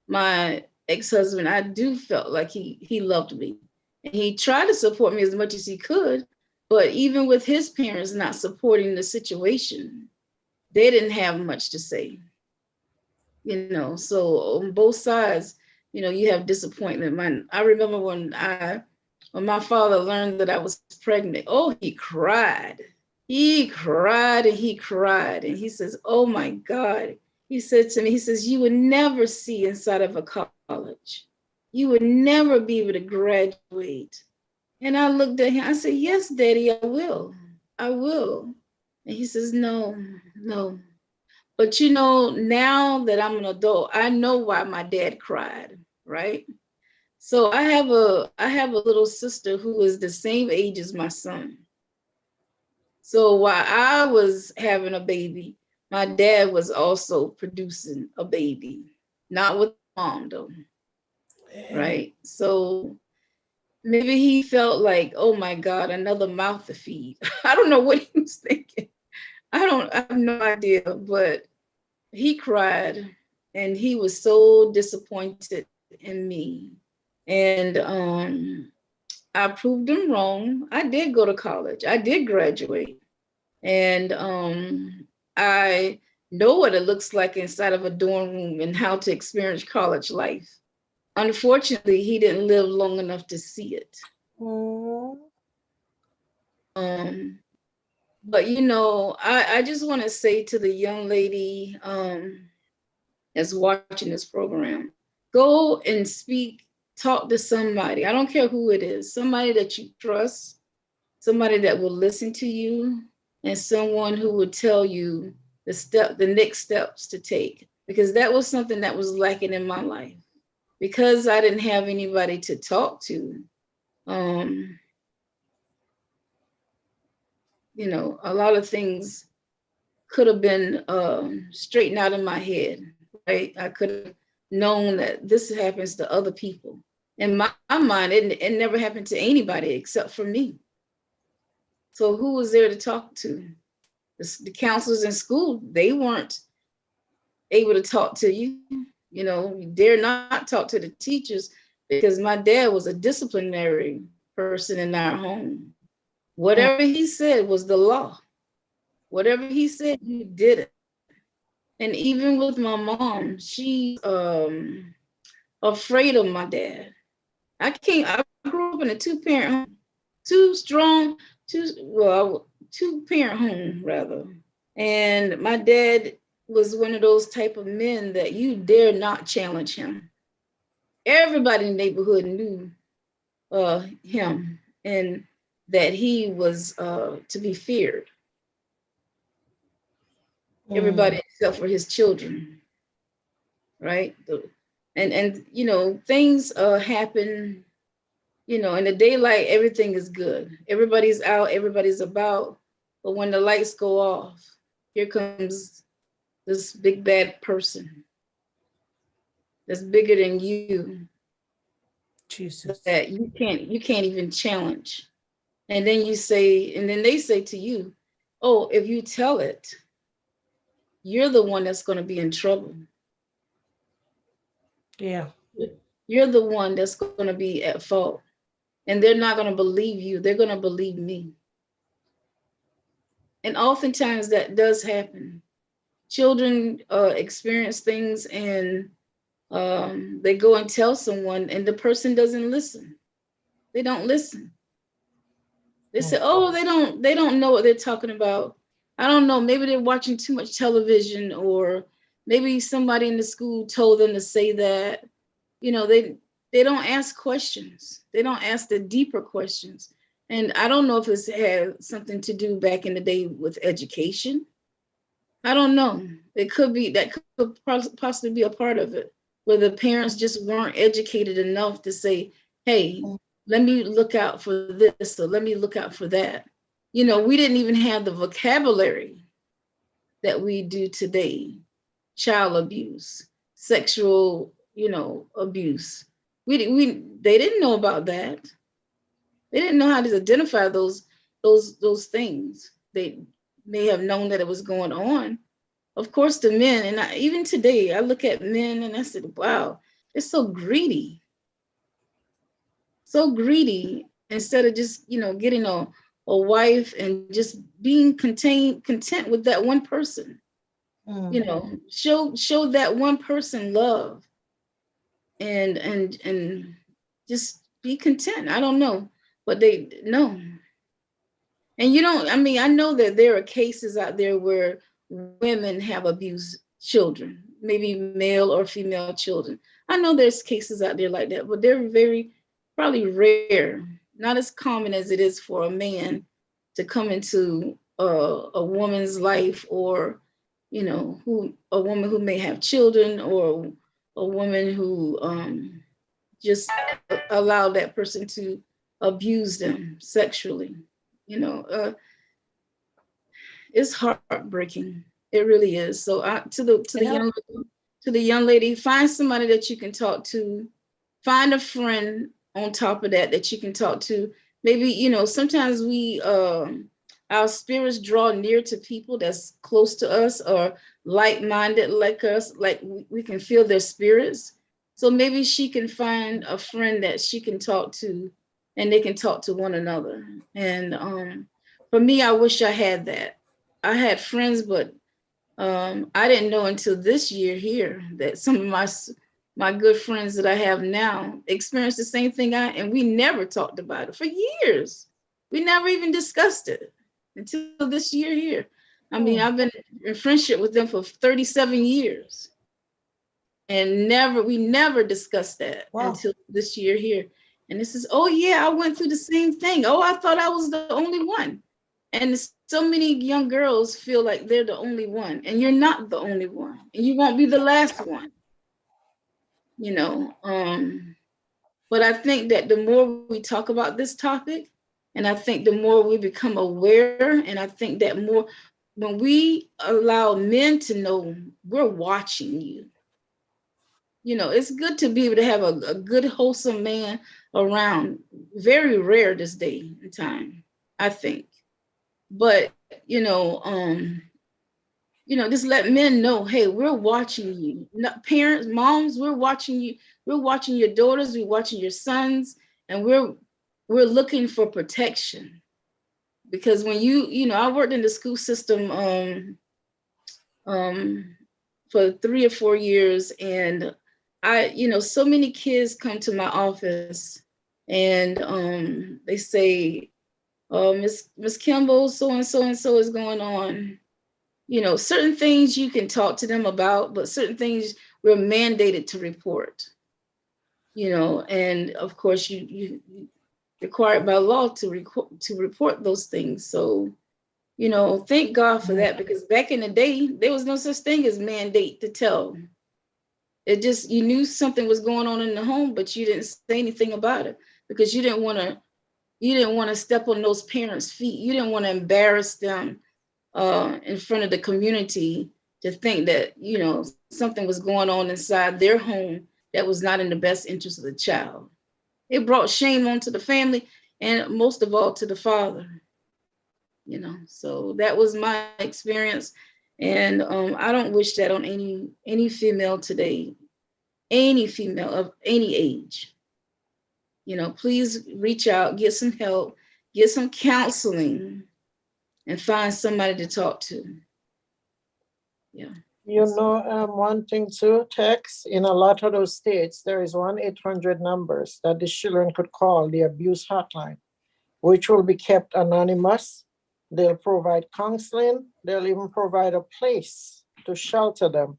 my ex-husband, I do felt like he loved me, and he tried to support me as much as he could. But even with his parents not supporting the situation, they didn't have much to say. So on both sides, you have disappointment. I remember when my father learned that I was pregnant, oh, he cried. He cried and he cried. And he says, oh my God. He said to me, he says, you would never see inside of a college. You would never be able to graduate. And I looked at him, I said, yes, Daddy, I will. I will. And he says, no. But now that I'm an adult, I know why my dad cried, right? So I have a little sister who is the same age as my son. So while I was having a baby, my dad was also producing a baby, not with mom though, right? So maybe he felt like, oh my God, another mouth to feed. I don't know what he was thinking. I have no idea, but he cried and he was so disappointed in me. And I proved him wrong. I did go to college. I did graduate. And I know what it looks like inside of a dorm room and how to experience college life. Unfortunately, he didn't live long enough to see it. But I just want to say to the young lady that's watching this program, go and talk to somebody. I don't care who it is, somebody that you trust, somebody that will listen to you, and someone who will tell you the next steps to take. Because that was something that was lacking in my life. Because I didn't have anybody to talk to, a lot of things could have been straightened out in my head, right? I could have known that this happens to other people. In my mind, it never happened to anybody except for me. So who was there to talk to? The counselors in school, they weren't able to talk to you. You dare not talk to the teachers because my dad was a disciplinary person in our home. Whatever he said was the law. Whatever he said, you did it. And even with my mom, she's afraid of my dad. I grew up in a two-parent home, two-parent home rather. And my dad was one of those type of men that you dare not challenge him. Everybody in the neighborhood knew him and that he was to be feared. Everybody except for his children, right? And things happen. In the daylight, everything is good. Everybody's out, everybody's about. But when the lights go off, here comes this big bad person that's bigger than you. Jesus. That you can't even challenge. And then they say to you, oh, if you tell it, you're the one that's going to be in trouble. Yeah. You're the one that's going to be at fault. And they're not going to believe you. They're going to believe me. And oftentimes that does happen. Children experience things and they go and tell someone and the person doesn't listen. They don't listen. They say, oh, they don't know what they're talking about. I don't know. Maybe they're watching too much television, or maybe somebody in the school told them to say that. You know, they don't ask questions. They don't ask the deeper questions. And I don't know if it's had something to do back in the day with education. I don't know. It could be, that could possibly be a part of it, where the parents just weren't educated enough to say, hey, let me look out for this, or let me look out for that. You know, we didn't even have the vocabulary that we do today. Child abuse, sexual, you know, abuse. They didn't know about that. They didn't know how to identify those things. They may have known that it was going on. Of course, the men, and even today, I look at men and I said, wow, they're so greedy. So greedy, instead of just, you know, getting a wife and just being content with that one person. You know, show that one person love, and just be content. I don't know, but they no. And you don't, I mean, I know that there are cases out there where women have abused children, maybe male or female children. I know there's cases out there like that, but they're very, probably rare, not as common as it is for a man to come into a woman's life, or, you know, a woman who may have children, or a woman who just allow that person to abuse them sexually. You know, it's heartbreaking. It really is. So to the young lady, find somebody that you can talk to. Find a friend on top of that you can talk to. Maybe, you know, sometimes our spirits draw near to people that's close to us, or like-minded like us, like we can feel their spirits. So maybe she can find a friend that she can talk to, and they can talk to one another. And for me, I wish I had that. I had friends, but I didn't know until this year here that some of my good friends that I have now experienced the same thing and we never talked about it for years. We never even discussed it until this year here. I mean, I've been in friendship with them for 37 years, and we never discussed that until this year here. And this is, oh yeah, I went through the same thing. Oh, I thought I was the only one. And so many young girls feel like they're the only one, and you're not the only one, and you won't be the last one. You know, but I think that the more we talk about this topic, and I think the more we become aware, and I think that more when we allow men to know we're watching you. You know, it's good to be able to have a good, wholesome man around. Very rare this day and time, I think. But just let men know, hey, we're watching you. Parents, moms, we're watching you. We're watching your daughters. We're watching your sons, and we're looking for protection. Because when I worked in the school system for 3 or 4 years, and so many kids come to my office, and they say, "Oh, Miss Kimball, so and so is going on." Certain things you can talk to them about, but certain things we're mandated to report. And of course you required by law to report those things. So, thank God for that, because back in the day, there was no such thing as mandate to tell. It just, you knew something was going on in the home, but you didn't say anything about it because you didn't want to step on those parents' feet. You didn't want to embarrass them in front of the community, to think that, something was going on inside their home that was not in the best interest of the child. It brought shame onto the family, and most of all to the father. So that was my experience. And I don't wish that on any female today, any female of any age. Please reach out, get some help, get some counseling, and find somebody to talk to. Yeah. You know, one thing too, Tex, in a lot of those states, there is 1-800 numbers that the children could call, the abuse hotline, which will be kept anonymous. They'll provide counseling. They'll even provide a place to shelter them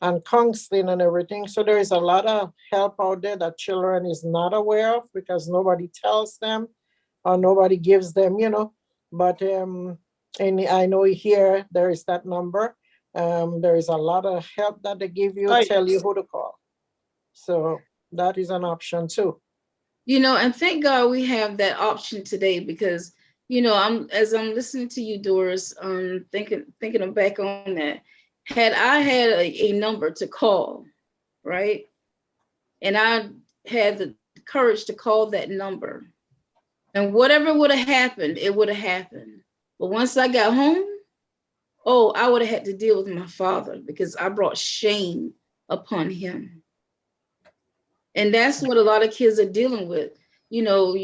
and counseling and everything. So there is a lot of help out there that children is not aware of because nobody tells them or nobody gives them, you know. But and I know here there is that number. There is a lot of help that they give you, Oh, tell you who to call. So that is an option too. You know, and thank God we have that option today because, you know, as I'm listening to you, Doris, thinking back on that. Had I had a number to call, right, and I had the courage to call that number, and whatever would have happened, it would have happened. But once I got home, oh, I would have had to deal with my father because I brought shame upon him. And that's what a lot of kids are dealing with. You know,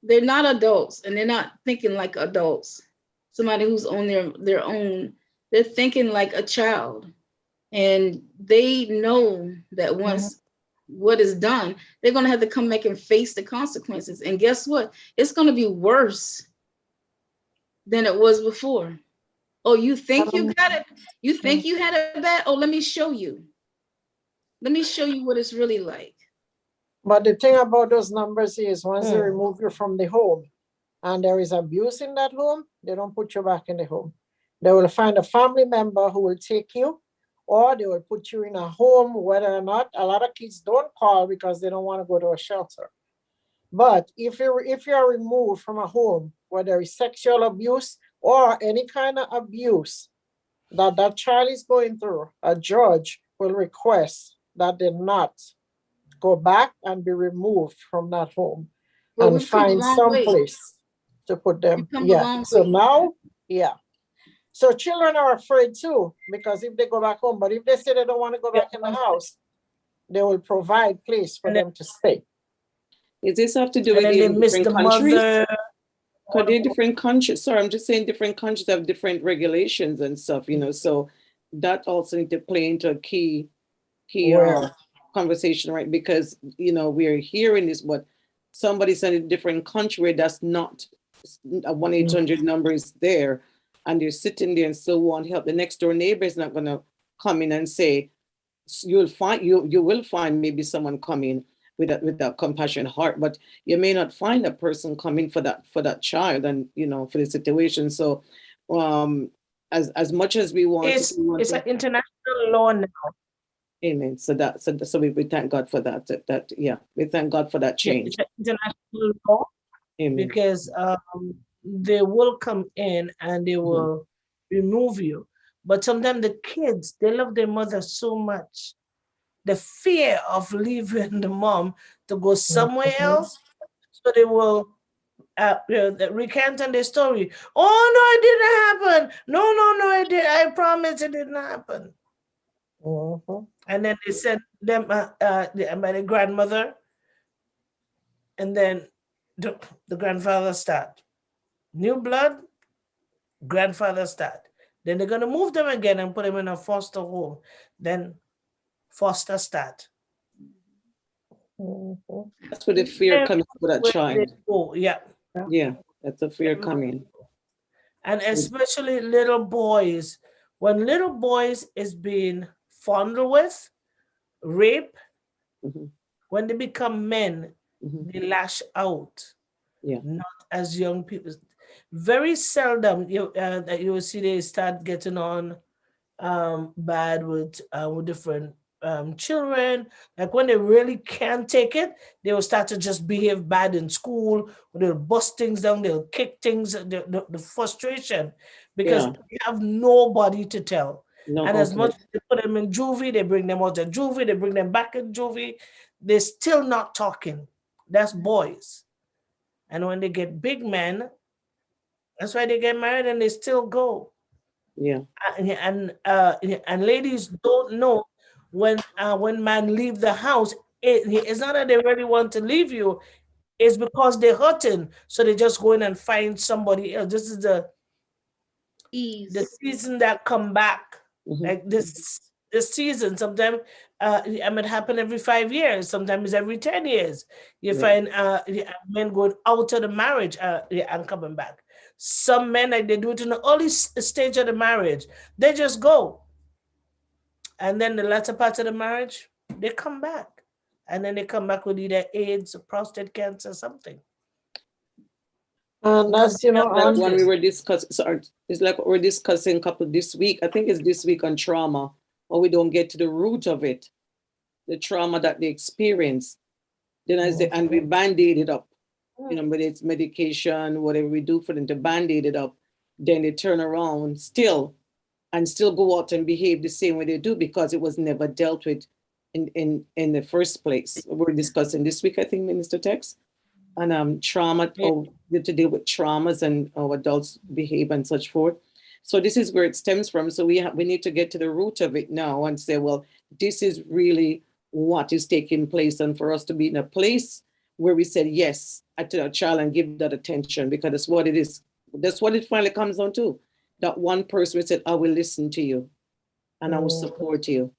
they're not adults and they're not thinking like adults. Somebody who's on their own, they're thinking like a child. And they know that once what is done, they're going to have to come back and face the consequences. And guess what? It's going to be worse than it was before. Oh, you think you got it? You think you had it bad? Oh, let me show you. Let me show you what it's really like. But the thing about those numbers is once they remove you from the home and there is abuse in that home, they don't put you back in the home. They will find a family member who will take you, or they will put you in a home, whether or not. A lot of kids don't call because they don't want to go to a shelter. But if you are removed from a home where there is sexual abuse or any kind of abuse that child is going through, a judge will request that they not go back and be removed from that home and find some place to put them. Yeah. So now, yeah. So children are afraid too, because if they go back home, but if they say they don't want to go back in the house, they will provide place for them to stay. Is this have to do with and then they miss different the countries? mother. Because they're different countries. Sorry, I'm just saying different countries have different regulations and stuff, you know. So that also need to play into a key conversation, right? Because you know we're hearing this, but somebody's in a different country where that's not a 1-800 number is there, and they're sitting there and still want help. The next door neighbor is not going to come in and say you will find maybe someone coming with that compassionate heart, but you may not find a person coming for that child and you know for the situation. So as much as we want it's an international law now. Amen. So we thank God for that yeah, we thank God for that change. It's an international law. Amen. Because they will come in and they will remove you. But sometimes the kids, they love their mother so much. The fear of leaving the mom to go somewhere else, so they will recant on their story. Oh no, it didn't happen. No, it did. I promise it didn't happen. And then they send them by the grandmother, and then the grandfather start. New blood, grandfather start. Then they're gonna move them again and put them in a foster home. Then foster start. That's where the fear comes for that child. Yeah. Yeah, that's a fear coming. And especially little boys. When little boys is being fondled with, rape, when they become men, they lash out. Yeah. Not as young people. Very seldom that you will see they start getting on bad with different children. Like when they really can't take it, they will start to just behave bad in school. They'll bust things down, they'll kick things, the frustration, because they have nobody to tell. No, and as much as they put them in juvie, they bring them out of juvie, they bring them back in juvie, they're still not talking. That's boys. And when they get big men, that's why they get married and they still go. Yeah. And ladies don't know when man leave the house, it's not that they really want to leave you, it's because they're hurting, so they just go in and find somebody else. This is the season that come back. Mhm. Like this season, sometimes I mean, happen every 5 years. Sometimes it's every 10 years. You Yeah. find men going out of the marriage and coming back. Some men, like, they do it in the early stage of the marriage. They just go, and then the latter part of the marriage, they come back, and then they come back with either AIDS, or prostate cancer, something, And because that's, you they know, have Like lost and when we it. were discussing, sorry, it's like we're discussing couple this week. I think it's this week on trauma, or we don't get to the root of it, the trauma that they experience. Then I say, and we band-aid it up, whether it's medication, whatever we do for them to band-aid it up, then they turn around still and still go out and behave the same way they do because it was never dealt with in the first place. We're discussing this week, I think, Minister Tex, and trauma, Yeah, or to deal with traumas and how adults behave and such forth. So this is where it stems from. So we need to get to the root of it now and say, well, this is really what is taking place, and for us to be in a place where we said yes to a child and give that attention, because that's what it is. That's what it finally comes down to. That one person said, I will listen to you and I will support you.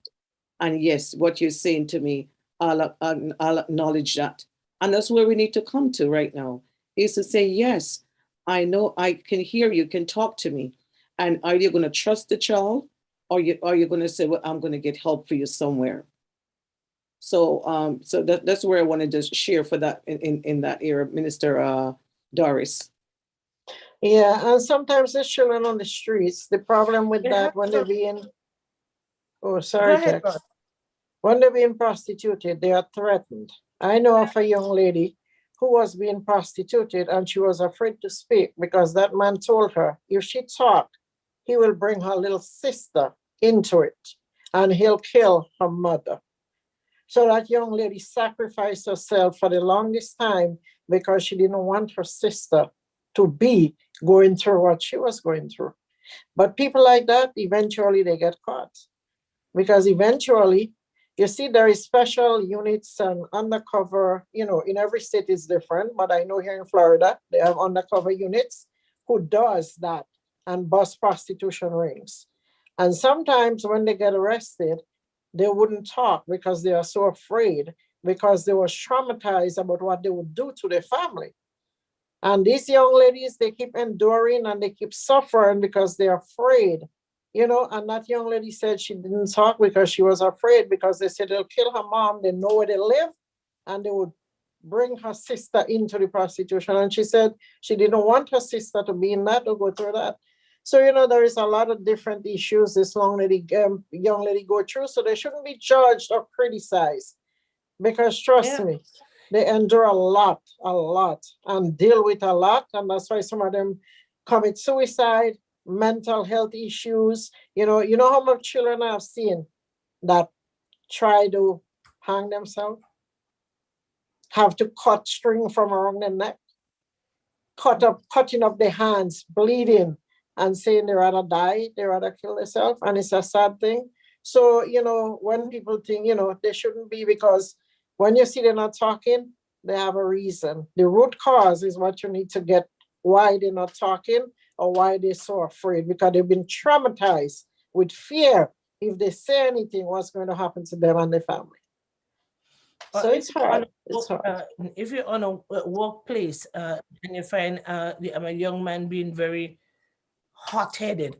And yes, what you're saying to me, I'll acknowledge that. And that's where we need to come to right now, is to say, yes, I know I can hear you, can talk to me. And are you going to trust the child, or are you going to say, well, I'm going to get help for you somewhere? So that's where I wanted to share for that in that era, Minister Doris. yeah, and sometimes there's children on the streets. The problem with they that have when they're to. being, oh, Go sorry, ahead, God. Tex. When they're being prostituted, they are threatened. I know of a young lady who was being prostituted and she was afraid to speak because that man told her if she talked, he will bring her little sister into it and he'll kill her mother. So that young lady sacrificed herself for the longest time because she didn't want her sister to be going through what she was going through. But people like that, eventually they get caught because eventually, you see, there is special units and undercover, in every state is different, but I know here in Florida, they have undercover units who does that and bust prostitution rings. And sometimes when they get arrested, they wouldn't talk because they are so afraid because they were traumatized about what they would do to their family. And these young ladies, they keep enduring and they keep suffering because they're afraid. And that young lady said she didn't talk because she was afraid because they said they'll kill her mom, they know where they live, and they would bring her sister into the prostitution. And she said she didn't want her sister to be in that or go through that. So, there is a lot of different issues this young lady go through. So they shouldn't be judged or criticized because trust Yeah, me, they endure a lot, and deal with a lot. And that's why some of them commit suicide, mental health issues. You know how much children I've seen that try to hang themselves, have to cut string from around their neck, cutting up their hands, bleeding, and saying they rather die, they rather kill themselves. And it's a sad thing. So, when people think, they shouldn't be, because when you see they're not talking, they have a reason. The root cause is what you need to get, why they're not talking or why they're so afraid, because they've been traumatized with fear. If they say anything, what's going to happen to them and their family? Or So if it's you're on hard. a It's hard. if you're on a workplace and you find a young man being very hot-headed,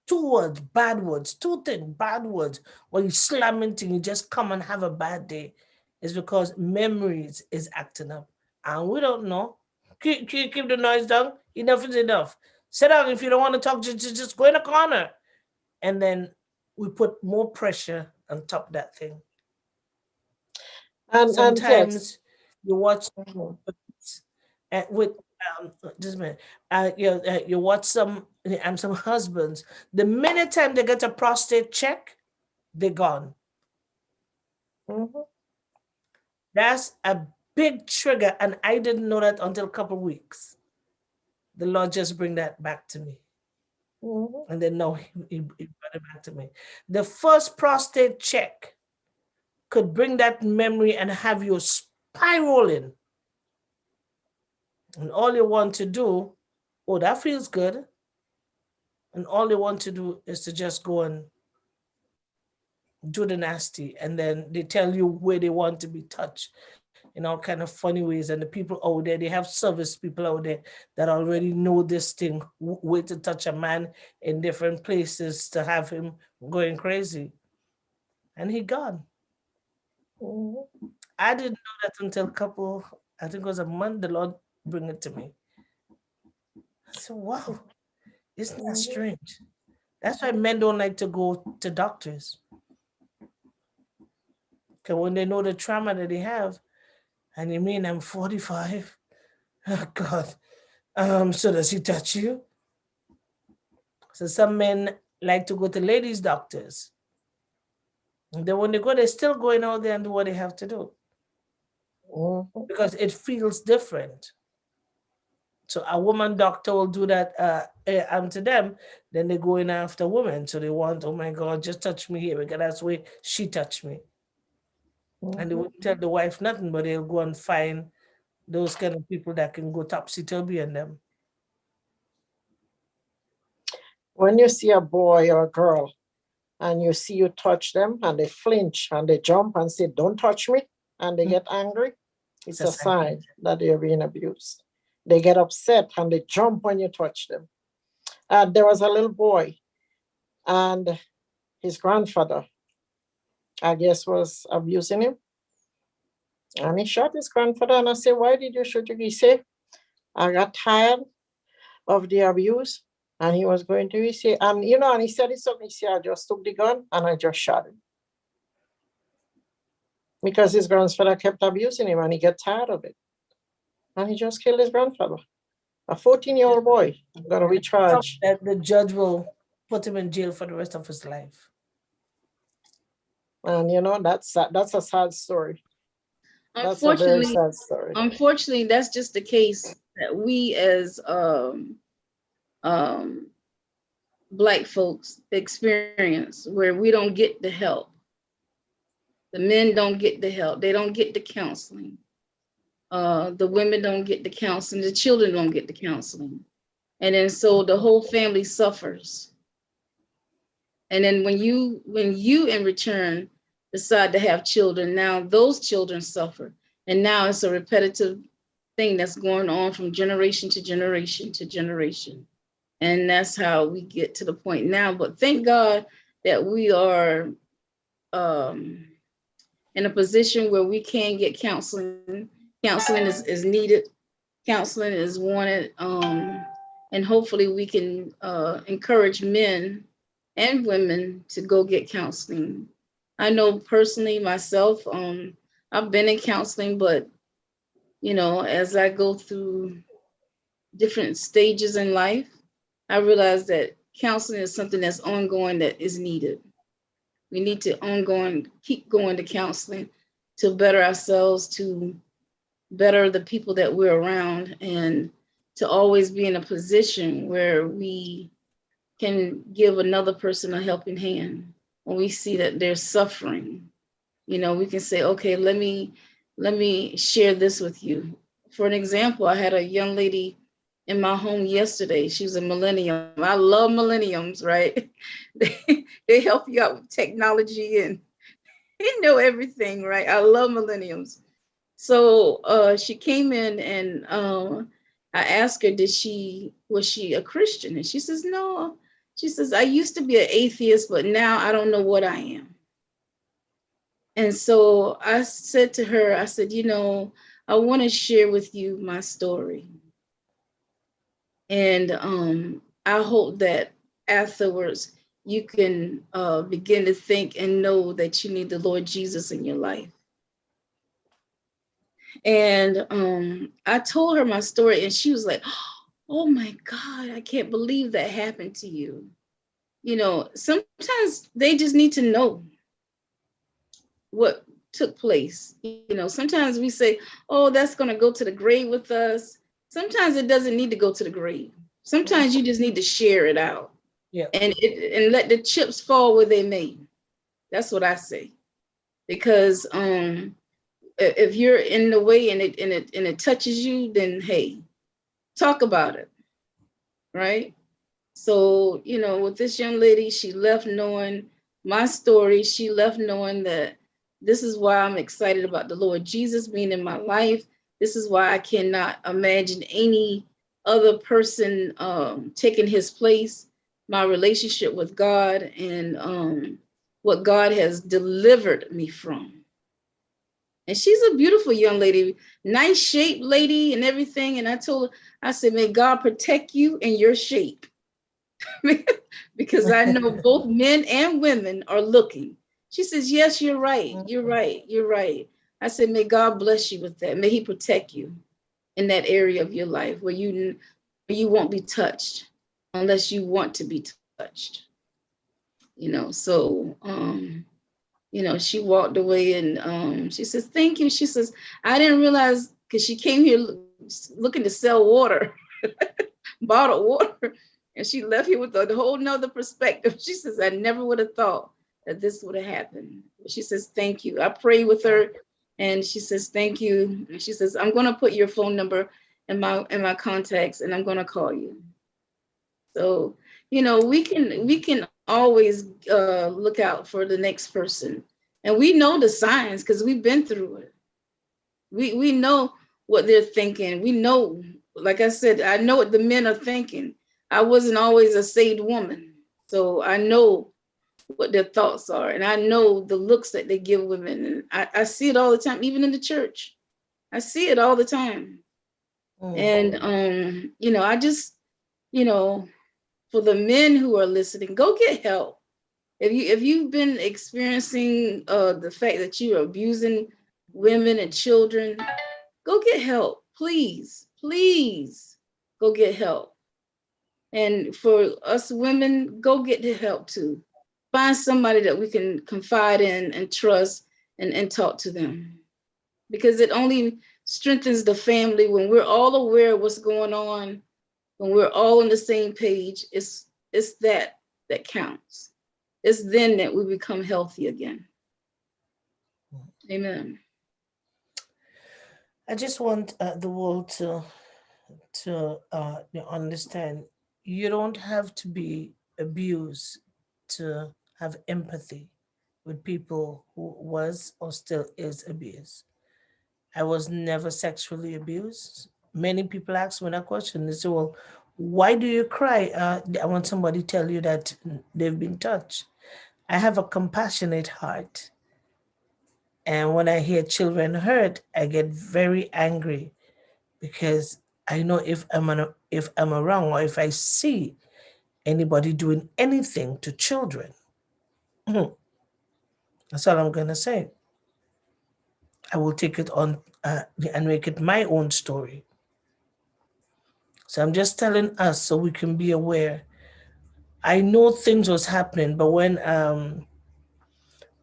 two words, bad words, two things, bad words, or you slamming things, you just come and have a bad day, is because memories is acting up. And we don't know. Keep the noise down. Enough is enough. Sit down. If you don't want to talk, just go in a corner. And then we put more pressure on top of that thing. And yes. Sometimes you watch Mhm. with just a minute. You watch some husbands. The minute time they get a prostate check, they're gone. Mhm. That's a big trigger, and I didn't know that until a couple of weeks. The Lord just bring that back to me, Mhm. and then no, he brought it back to me. The first prostate check could bring that memory and have you spiraling, and all you want to do, oh, that feels good, and all you want to do is to just go and do the nasty, and then they tell you where they want to be touched in all kind of funny ways. And the people out there, they have service people out there that already know this thing, way to touch a man in different places to have him going crazy. And he gone. Mhm. I didn't know that until a couple, I think it was a month, the Lord bring it to me. I said, wow, isn't that Mhm. strange? That's why men don't like to go to doctors. Because when they know the trauma that they have, and you mean I'm 45? Oh God. So does he touch you? So some men like to go to ladies' doctors. And then when they go, they're still going out there and do what they have to do Mhm. because it feels different. So a woman doctor will do that to them. Then they go in after women. So they want, oh my God, just touch me here because that's the way she touched me. And they Mhm. won't tell the wife nothing, but they'll go and find those kind of people that can go topsy-turvy on them. When you see a boy or a girl and you see you touch them and they flinch and they jump and say, don't touch me, and they get angry, it's a That's right. sign that they're being abused. They get upset and they jump when you touch them. There was a little boy and his grandfather, I guess, was abusing him. And he shot his grandfather. And I said, why did you shoot him? He said, I got tired of the abuse. And he was going to, he said, and he said it something. He said, I just took the gun and I just shot him. Because his grandfather kept abusing him and he got tired of it. And he just killed his grandfather. A 14-year-old boy got to recharge. That the judge will put him in jail for the rest of his life. And that's a sad story. That's a very Unfortunately, sad story. unfortunately, that's just the case that we as um, Black folks experience, where we don't get the help. The men don't get the help. They don't get the counseling. The women don't get the counseling. The children don't get the counseling. And then so the whole family suffers. And then when you in return decide to have children, now those children suffer. And now it's a repetitive thing that's going on from generation to generation to generation. And that's how we get to the point now. But thank God that we are in a position where we can get counseling. Counseling is needed. Counseling is wanted. And hopefully we can encourage men and women to go get counseling. I know personally myself, I've been in counseling, but as I go through different stages in life, I realize that counseling is something that's ongoing, that is needed. We need to keep going to counseling to better ourselves, to better the people that we're around, and to always be in a position where we can give another person a helping hand when we see that they're suffering. We can say, okay, let me share this with you. For an example, I had a young lady in my home yesterday. She was a millennium. I love millenniums, right? They help you out with technology and they know everything, right? I love millenniums. So she came in and I asked her, was she a Christian? And she says, no. She says, I used to be an atheist, but now I don't know what I am. And so I said to her, I said, I want to share with you my story. And I hope that afterwards you can begin to think and know that you need the Lord Jesus in your life. And I told her my story, and she was like, oh my God, I can't believe that happened to you. Sometimes they just need to know what took place. Sometimes we say, oh, that's going to go to the grave with us. Sometimes it doesn't need to go to the grave. Sometimes you just need to share it out. Yeah. And let the chips fall where they may. That's what I say. Because if you're in the way and it touches you, then hey, talk about it. Right? So, with this young lady, she left knowing my story, she left knowing that this is why I'm excited about the Lord Jesus being in my life. This is why I cannot imagine any other person taking his place, my relationship with God, and what God has delivered me from. And she's a beautiful young lady, nice shape lady and everything. And I told her, I said, may God protect you in your shape. Because I know both men and women are looking. She says, yes, you're right. You're right. You're right. I said, may God bless you with that. May he protect you in that area of your life where you won't be touched unless you want to be touched. So she walked away and she says, thank you. She says, I didn't realize, because she came here looking to sell water, bottled water. And she left here with a whole nother perspective. She says, I never would have thought that this would have happened. She says, thank you. I prayed with her and she says, thank you. And she says, I'm going to put your phone number in my contacts and I'm going to call you. So, we can always look out for the next person. And we know the signs because we've been through it. We know what they're thinking. We know, like I said, I know what the men are thinking. I wasn't always a saved woman. So I know what their thoughts are. And I know the looks that they give women. And I see it all the time, even in the church. I see it all the time. And, I just, for the men who are listening, go get help. If you've been experiencing the fact that you are abusing women and children, go get help. Please go get help. And for us women, go get the help too. Find somebody that we can confide in and trust and talk to them. Because it only strengthens the family when we're all aware of what's going on, when we're all on the same page. It's that counts. It's then that we become healthy again. Amen. I just want the world to understand you don't have to be abused to have empathy with people who was or still is abused. I was never sexually abused. Many people ask me that question. They say, well, why do you cry? I want somebody to tell you that they've been touched. I have a compassionate heart. And when I hear children hurt, I get very angry because I know if I'm around or if I see anybody doing anything to children, that's all I'm gonna say. I will take it on and make it my own story. So I'm just telling us so we can be aware. I know things was happening, but when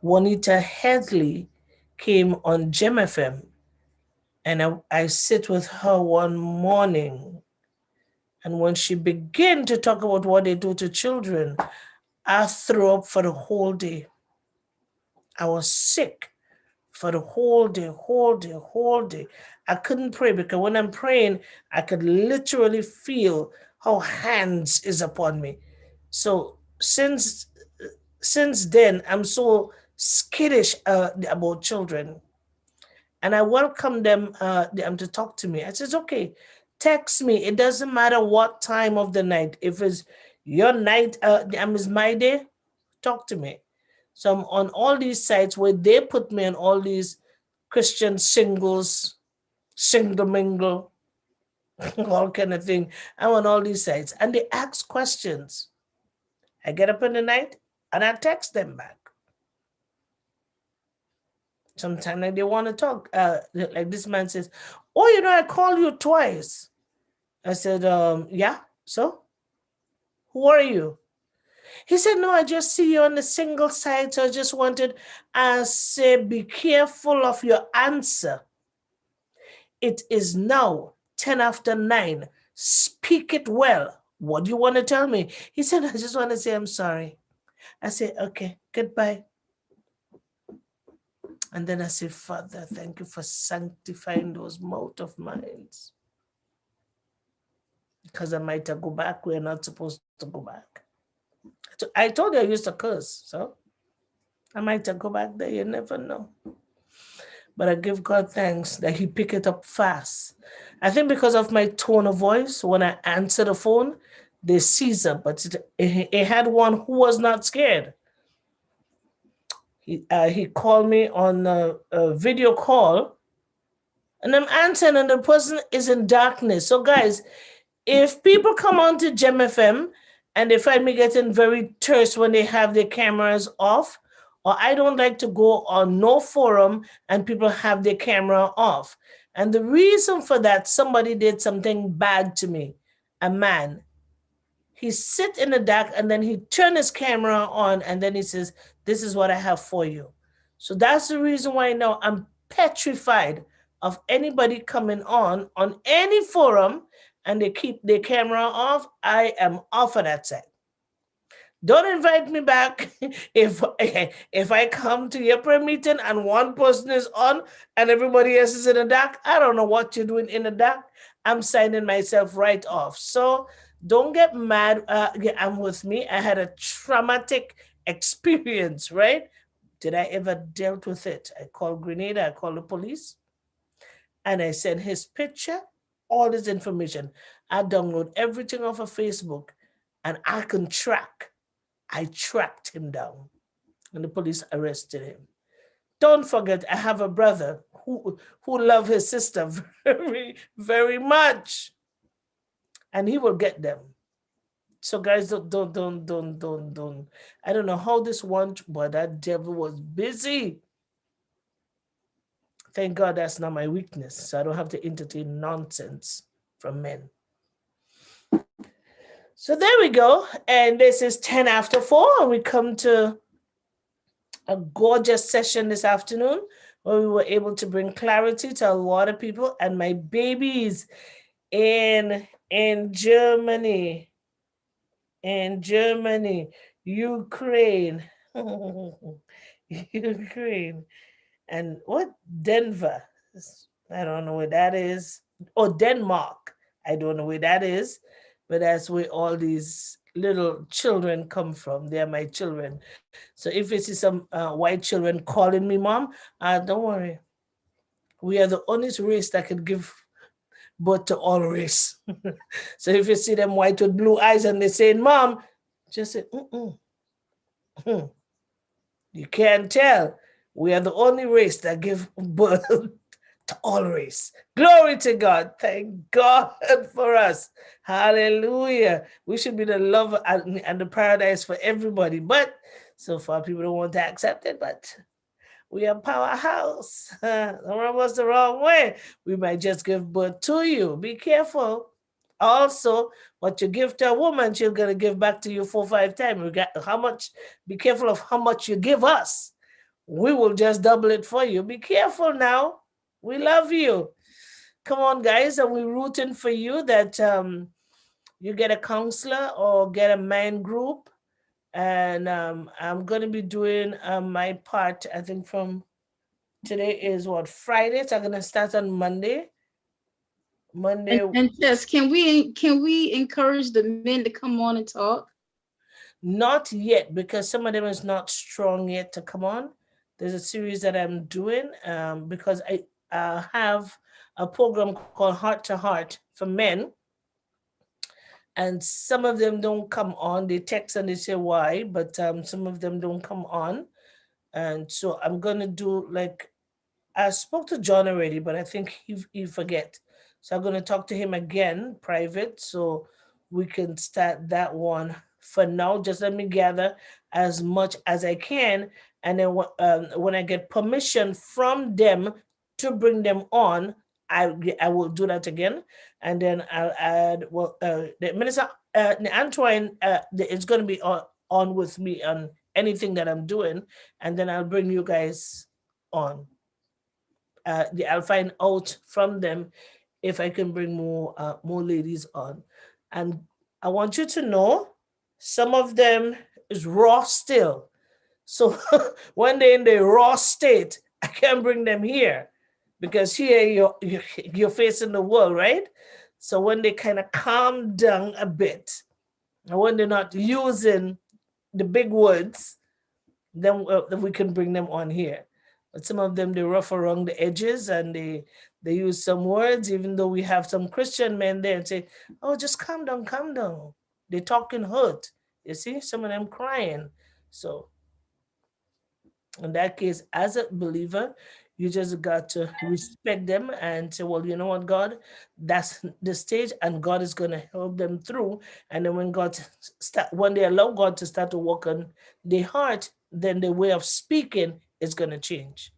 Juanita Headley came on Gemfm, and I sit with her one morning, and when she began to talk about what they do to children, I threw up for the whole day. I was sick for the whole day. I couldn't pray because when I'm praying, I could literally feel how hands is upon me. So since then, I'm so skittish about children, and I welcome them to talk to me. I says, okay, text me. It doesn't matter what time of the night. If it's your night, is my day. Talk to me. So I'm on all these sites where they put me on all these Christian singles, single mingle, all kind of thing. I'm on all these sites. And they ask questions. I get up in the night and I text them back. Sometimes like, they want to talk. Like this man says, oh, I called you twice. I said, yeah, so? Who are you? He said, no, I just see you on the single side, so I just wanted to say, be careful of your answer. It is now 10 after 9. Speak it well. What do you want to tell me? He said, I just want to say I'm sorry. I said, okay, goodbye. And then I said, Father, thank you for sanctifying those mouth of minds. Because I might go back. We're not supposed to go back. I told you I used to curse, so I might go back there, you never know. But I give God thanks that He picked it up fast. I think because of my tone of voice, when I answer the phone, they seize up. But it had one who was not scared. He called me on a video call, and I'm answering, and the person is in darkness. So, guys, if people come on to Gemfm and they find me getting very terse when they have their cameras off, or I don't like to go on no forum and people have their camera off. And the reason for that, somebody did something bad to me, a man. He sit in the dark and then he turn his camera on and then he says, "This is what I have for you." So that's the reason why now I'm petrified of anybody coming on any forum and they keep their camera off. I am off of that side. Don't invite me back if I come to your prayer meeting and one person is on and everybody else is in the dark. I don't know what you're doing in the dark. I'm signing myself right off. So don't get mad. I'm with me. I had a traumatic experience, right? Did I ever dealt with it? I called Grenada. I called the police, and I sent his picture, all his information. I download everything off of Facebook, and I can track. I tracked him down, and the police arrested him. Don't forget, I have a brother who love his sister very, very much, and he will get them. So guys, don't. I don't know how this one, but that devil was busy. Thank God that's not my weakness, so I don't have to entertain nonsense from men. So there we go, and this is 10 after 4, and we come to a gorgeous session this afternoon where we were able to bring clarity to a lot of people and my babies in Germany, Ukraine, Ukraine, and what Denver? I don't know where that is. Oh, Denmark. I don't know where that is, but that's where all these little children come from. They are my children. So if you see some white children calling me mom, don't worry. We are the only race that can give birth to all race. So if you see them white with blue eyes and they say mom, just say, You can't tell. We are the only race that give birth to all race. Glory to God. Thank God for us. Hallelujah. We should be the love and the paradise for everybody. But so far, people don't want to accept it. But we are powerhouse. Don't rub us the wrong way. We might just give birth to you. Be careful. Also, what you give to a woman, she's gonna give back to you 4 or 5 times. We got how much? Be careful of how much you give us. We will just double it for you. Be careful now. We love you. Come on, guys, and we're rooting for you that you get a counselor or get a man group. And I'm gonna be doing my part. I think from today is what, Friday, so I'm gonna start on Monday. And Tess, can we encourage the men to come on and talk? Not yet, because some of them is not strong yet to come on. There's a series that I'm doing because I have a program called Heart to Heart for men. And some of them don't come on. They text and they say why, but some of them don't come on. And so I'm going to do like, I spoke to John already, but I think he forget. So I'm going to talk to him again, private, so we can start that one. For now, just let me gather as much as I can. And then when I get permission from them to bring them on, I will do that again. And then I'll add, the Minister Antoine is going to be on with me on anything that I'm doing. And then I'll bring you guys on. I'll find out from them if I can bring more ladies on. And I want you to know, some of them is raw still. So when they're in the raw state, I can't bring them here because here you're facing the world, right? So when they kind of calm down a bit, and when they're not using the big words, then we can bring them on here. But some of them, they rough around the edges and they use some words, even though we have some Christian men there and say, oh, just calm down, calm down. They're talking hurt. You see, some of them crying. So in that case, as a believer, you just got to respect them and say, well, you know what, God, that's the stage, and God is going to help them through. And then when they allow God to start to work on their heart, then the way of speaking is going to change.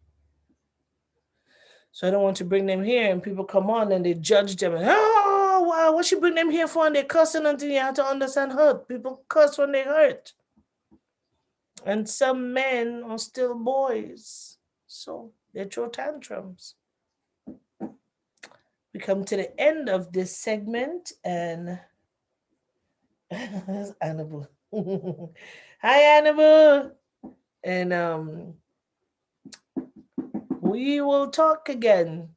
So I don't want to bring them here and people come on and they judge them. And, oh, wow, what you bring them here for? And they cussing until you have to understand hurt. People curse when they hurt. And some men are still boys. So they throw tantrums. We come to the end of this segment and Annabelle. Hi, Annabelle. And we will talk again.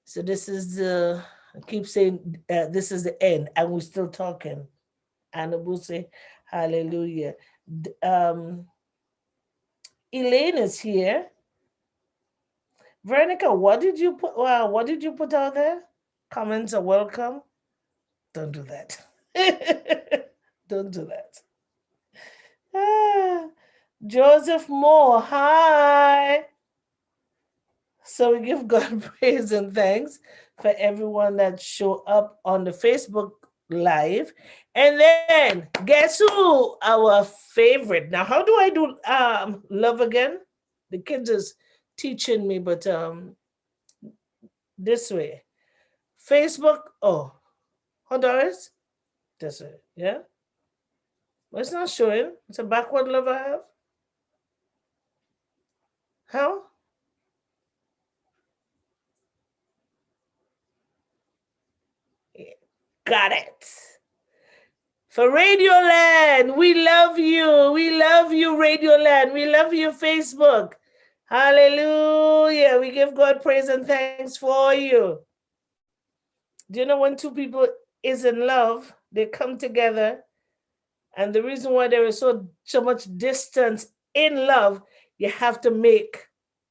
So this is I keep saying this is the end, and we're still talking. Annabelle say, hallelujah. Elaine is here. Veronica, what did you put? Wow, what did you put out there? Comments are welcome. Don't do that. Don't do that. Joseph Moore, hi. So we give God praise and thanks for everyone that show up on the Facebook Live. And then guess who? Our favorite. Now, how do I do love again? The kids is teaching me, but this way. Facebook. Oh, Honduras. This way. Yeah. Well, it's not showing. It's a backward love I have. How? Got it. For Radioland, we love you. We love you, Radioland. We love you, Facebook. Hallelujah. We give God praise and thanks for you. Do you know when two people is in love, they come together, and the reason why there is so much distance in love, you have to make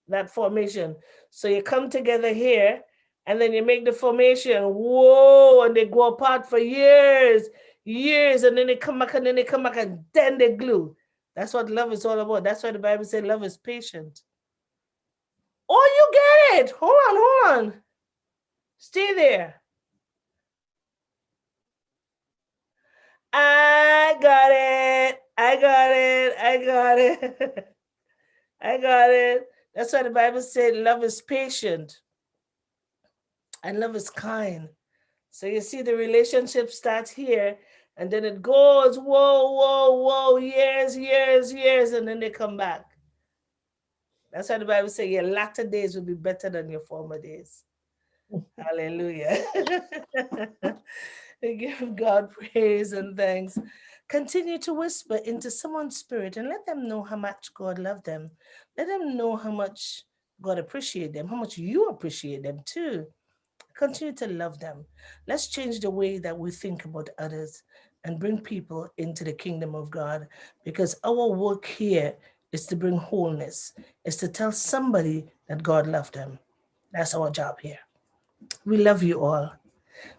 that formation. So you come together here, and then you make the formation. Whoa, and they go apart for years, and then they come back, and then they come back, and then they glue. That's what love is all about. That's why the Bible says love is patient. Oh, you get it. Hold on. Stay there. I got it. I got it. That's why the Bible said love is patient and love is kind. So you see the relationship starts here and then it goes, whoa, years, and then they come back. That's why the Bible says your latter days will be better than your former days. Hallelujah. We give God praise and thanks. Continue to whisper into someone's spirit and let them know how much God loved them. Let them know how much God appreciates them, how much you appreciate them too. Continue to love them. Let's change the way that we think about others and bring people into the kingdom of God, because our work here is to bring wholeness, is to tell somebody that God loved them. That's our job here. We love you all.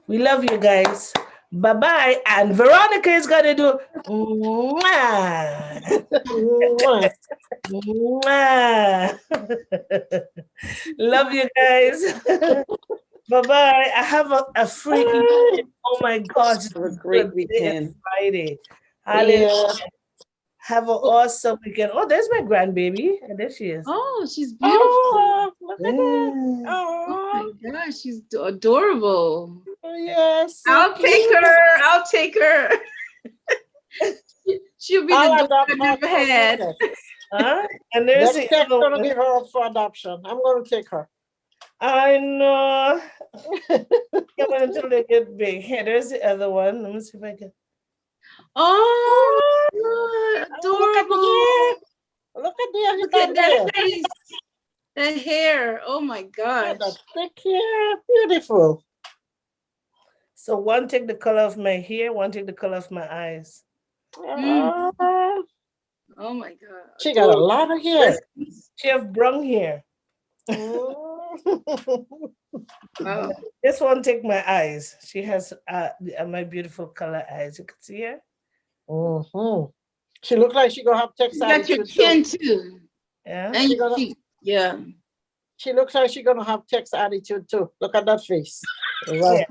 We love you guys. Bye-bye. And Veronica is going to do mwah. Mwah. Love you guys. Bye-bye. I have a freaky, oh my gosh. Have a great weekend. Friday. Hallelujah. Yeah. Have an awesome weekend. Oh, there's my grandbaby. And there she is. Oh, she's beautiful. Oh, look at that. Mm. Oh Oh, my gosh, she's adorable. yes. I'll take her. She'll be I'll the daughter adopt I her never had. too. Huh? And there's Next the step, other gonna one. give her up for adoption. I'm gonna take her. I know. Come on until they get big. Here, there's the other one. Let me see if I can. Oh, God, adorable. Look at the Look at that hair. face, that hair. Oh my Look gosh. at that thick hair. Beautiful. So one take the color of my hair, one take the color of my eyes. Mm. Ah, Oh my God. She got a lot of hair. She have brown hair. Wow. This one take my eyes. She has my beautiful color eyes. You can see her. Mhm. She look like she gonna have text You got your attitude too. chin too. Yeah. And She your gonna- cheek. Yeah. She looks like she gonna have text attitude too. Look at that face. Yeah.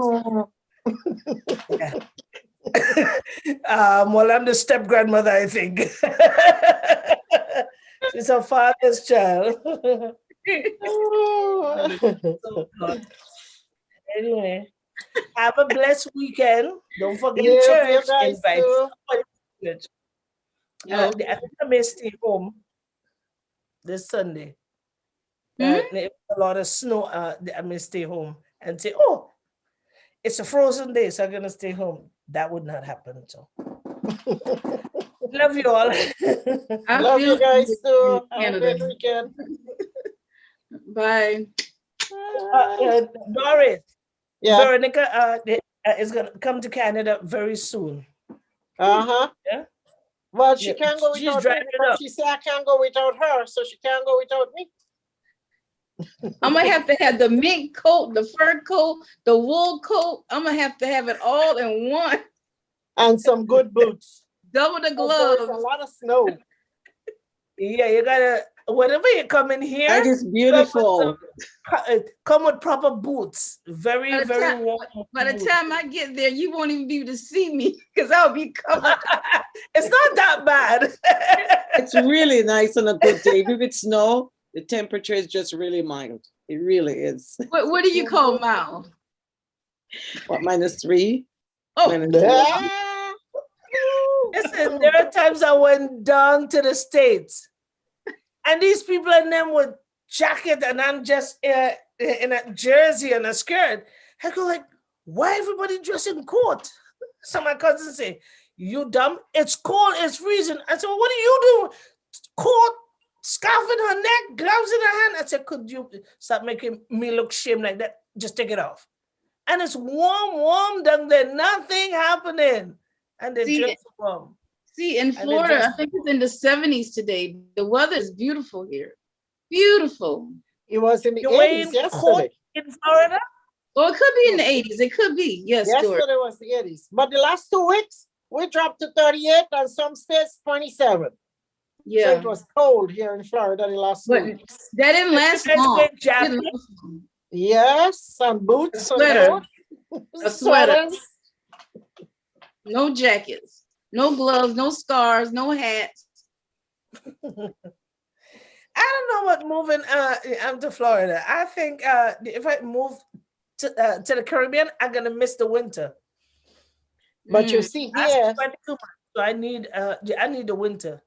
Well, I'm the step grandmother, I think. She's her father's child. So God. Anyway, have a blessed weekend. Don't forget You church. guys Invite too. somebody to church. Yeah. I think I may stay home this Sunday. If a lot of snow, I may stay home and say, "Oh, it's a frozen day, so I'm gonna stay home." That would not happen. So, love you all. I Love feel you guys you, too. Have a Canada. great weekend. Bye. Doris, Yeah. Veronica is gonna come to Canada very soon. Uh-huh. Yeah. Well, she Yeah, can't go she's without me driving because up. she said I can't go without her, so she can't go without me. I'm gonna have to have the mink coat, the fur coat, the wool coat. I'm gonna have to have it all in one. And some good boots. Double the 'Cause there is a gloves. lot of snow. Yeah, you gotta whenever you come in here, That is beautiful. come with proper boots. Very, By the very time- warm. By the boots. time I get there, you won't even be able to see me because I'll be covered. It's not that bad. It's really nice on a good day. If it's snow, the temperature is just really mild. It really is. What do you call mild? What, -3? Oh, -4? Ah. Listen, there are times I went down to the States and these people in them with jacket and I'm just in a jersey and a skirt. I go like, why everybody dressed in coat? So my cousin say, you dumb, it's cold, it's freezing. I said, well, what are you doing? Coat, scarf in her neck, gloves in her hand. I said, could you stop making me look shame like that? Just take it off. And it's warm down there, nothing happening. And they See, dress warm. see, in And they Florida, dress I think it's in the 70s today. The weather is beautiful here. Beautiful. It was in the You're wearing 80s coat yesterday. in Florida? Or it could be in the 80s. It could be. Yes, Doris. Yesterday was the 80s. But the last 2 weeks, we dropped to 38 and some states 27. So Yeah. it was cold here in Florida the last 2 But weeks. that didn't last Guys long. wear It jacket? didn't last long. Yes, and A boots. sweater. A sweater. Sweaters. No jackets. No gloves. No scarves. No hats. I don't know what moving to Florida. I think if I move to the Caribbean, I'm gonna miss the winter. But you Mm. see I here, spend too much, so I need the winter.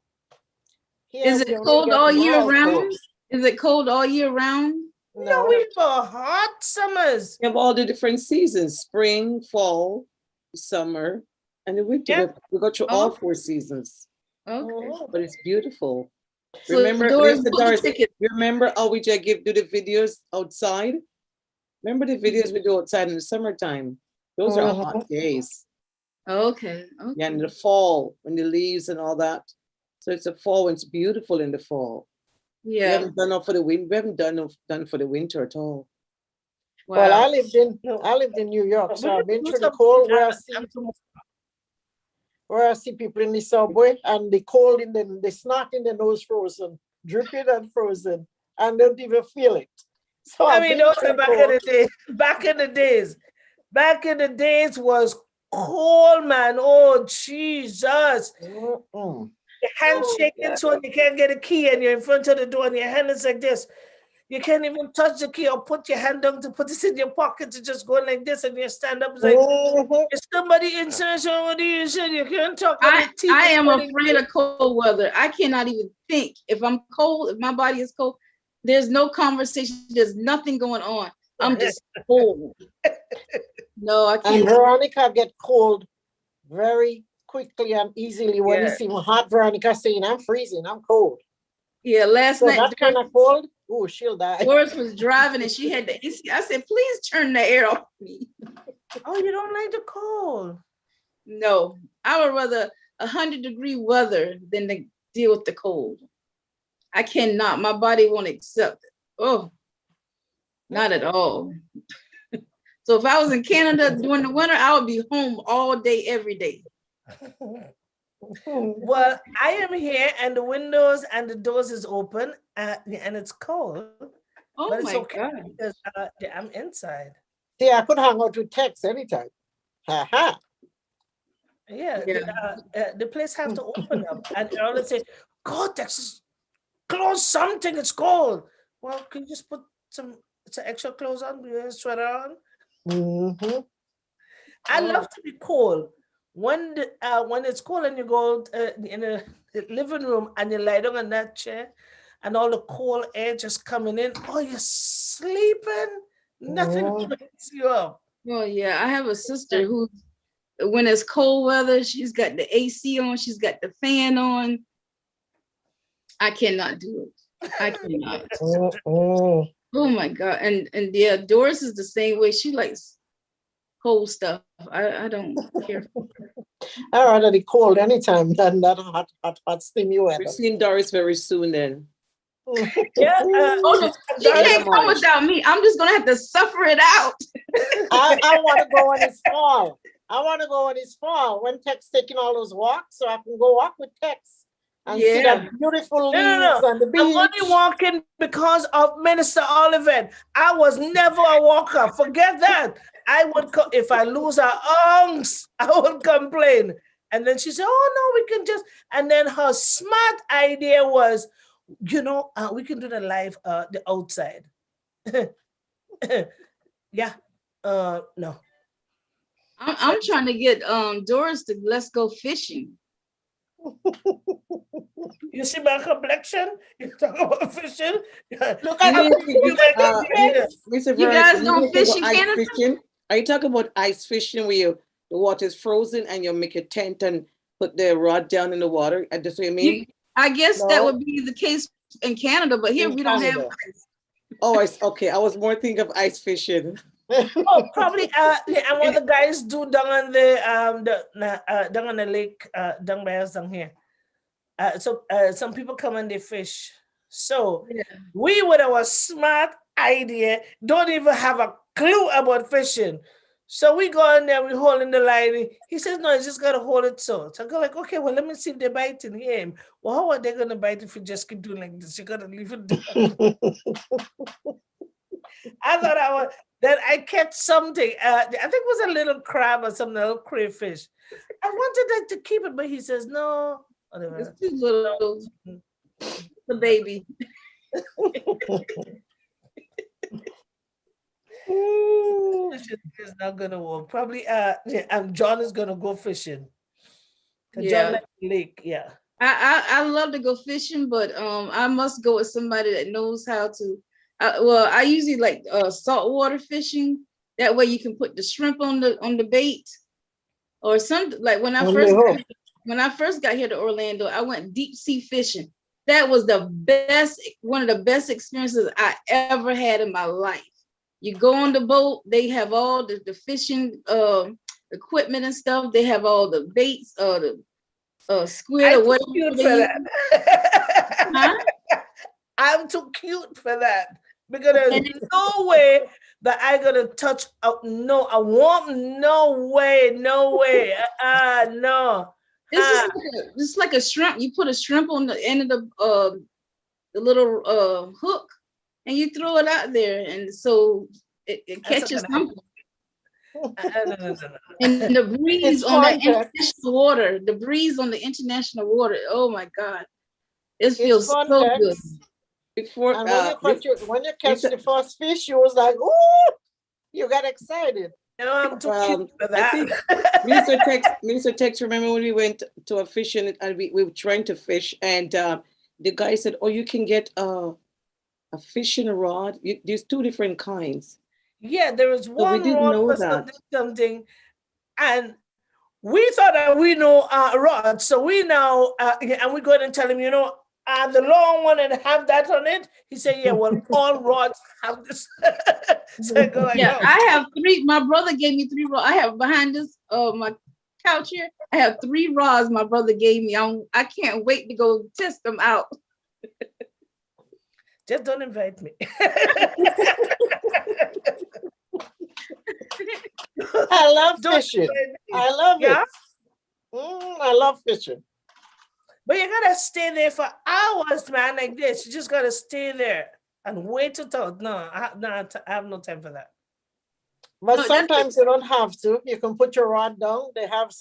here Is we it only cold get all year mild round? cold. Is it cold all year round? No, No, we have hot summers. We have all the different seasons: spring, fall, summer, and the winter. Yeah. We go through all 4 seasons, Okay. Mhm. but it's beautiful. So Remember, Doris, Lisa, book a Doris, ticket. you remember how we just do the videos outside? Remember the videos we do outside in the summertime? Those are hot days. Okay. Yeah, in the fall, when the leaves and all that. So it's a fall when it's beautiful in the fall. We Yeah. haven't done enough for the winter. We haven't done for the winter at all. Wow. Well, I lived in New York, so I've been through the cold where I see people in the subway and the cold in the snot in the nose frozen, dripping and frozen, and don't even feel it. So I I've mean, been those through are back cold. in the days. Back in the days was cold, man. Oh Jesus! Mm-mm. Your hand shaking so you can't get a key, and you're in front of the door, and your hand is like this. You can't even touch the key or put your hand down to put it in your pocket to just go like this, and you stand up like, Mhm. is somebody inside? Somebody inside? You can't talk with your teeth. I am afraid of cold weather. I cannot even think. If I'm cold, if my body is cold, there's no conversation. There's nothing going on. I'm just cold. No, I And can't. Veronica get cold very quickly and easily when Yeah. you see hot Veronica saying, I'm freezing, I'm cold. Yeah, last So night that kind of cold, oh, she'll die. Doris was driving and she had the AC. I said, please turn the air off me. Oh, you don't like the cold? No, I would rather 100-degree weather than to deal with the cold. I cannot. My body won't accept it. Oh, not at all. So if I was in Canada during the winter, I would be home all day, every day. Well, I am here and the windows and the doors is open and it's cold, Oh but it's my okay God. because I'm inside. See, I could hang out with Tex anytime. Ha. Yeah, Yeah. the place have to open up and I always say, God, Texas, close something, it's cold. Well, can you just put some extra clothes on, a sweater on? Mm-hmm. I Oh. love to be cold. When it's cold and you go in the living room and you lie down on that chair and all the cold air just coming in, oh, you're sleeping. Nothing wakes you up. Oh yeah. I have a sister who, when it's cold weather, she's got the AC on, she's got the fan on. I cannot do it. I cannot. Mm-mm. Oh my God. And yeah, Doris is the same way. She likes cold stuff. I don't care. I'd rather be cold anytime than that hot, steamy We're weather. seeing Doris very soon then. Yeah, Oh no, she Doris can't come Amarish. without me. I'm just gonna have to suffer it out. I want to go when it's fall. I want to go when it's fall, when Tex taking all those walks, so I can go walk with Tex and see Yeah. that beautiful No, leaves no. and the I'm beach. only walking because of Minister Olivet. I was never a walker. Forget that. I would if I lose her arms, I would complain. And then she said, "Oh no, we can just." And then her smart idea was, we can do the live, the outside. Yeah. No. I'm trying to get Doris to let's go fishing. You see my complexion? You talk about fishing? Look at Mr. You Veronica, guys you don't talk fish about in ice Canada? fishing? Are you talking about ice fishing where the water is frozen and you make a tent and put the rod down in the water? That's what you mean? I guess that No. would be the case in Canada, but here In we don't have Canada. ice. Oh, okay. I was more thinking of ice fishing. Oh, probably. And what the guys do down on down on the lake, down by us down here. So some people come and they fish. So Yeah. we, with our smart idea, don't even have a clue about fishing. So we go in there, we holding the line. He says, "No, you just gotta hold it so." So I go like, "Okay, well, let me see if they're biting him." Well, how are they gonna bite if you just keep doing like this? You gotta leave it there. I thought that I catch something. I think it was a little crab or something, a little crayfish. I wanted that to keep it, but he says no. Whatever. It's too little, the baby. It's not gonna work. Probably John is gonna go fishing. John Yeah. likes the lake, yeah. I love to go fishing, but I must go with somebody that knows how to. Well, I usually like saltwater fishing. That way you can put the shrimp on the bait, or something. Like when I first got here to Orlando, I went deep sea fishing. That was one of the best experiences I ever had in my life. You go on the boat, they have all the fishing equipment and stuff. They have all the baits, the squid I'm or too whatever. cute they for use. that. Huh? I'm too cute for that. Because there's no way that I gonna touch a warm, no way. No. It's just like a shrimp. You put a shrimp on the end of the little hook, and you throw it out there, and so it catches something. No. And the breeze It's on the fun, Tex. international water, oh my God, it It's feels fun, so Tex. good. Before And when you catch the first fish, you was like, "Ooh!" You got excited. No, I'm too cute for I that. think Minister Tex, remember when we went to a fishing and we were trying to fish and the guy said, "Oh, you can get a fishing rod. There's two different kinds." Yeah, there is So we one didn't rod know for that. something, and we thought that we know rods, so we now and we go ahead and tell him, the long one and have that on it. He said, "Yeah, well, all rods have this." So I go like, Yeah, "Oh." I have 3. My brother gave me 3 rods. I have behind this. couch here. I have 3 rods my brother gave me. I can't wait to go test them out. Just don't invite me. I love Don't fishing. invite me. I love Yeah? it. I love fishing. But you gotta stay there for hours, man, like this. You just gotta stay there and wait to talk. No, I have no time for that. But No, that's sometimes you don't have to. You can put your rod down. They have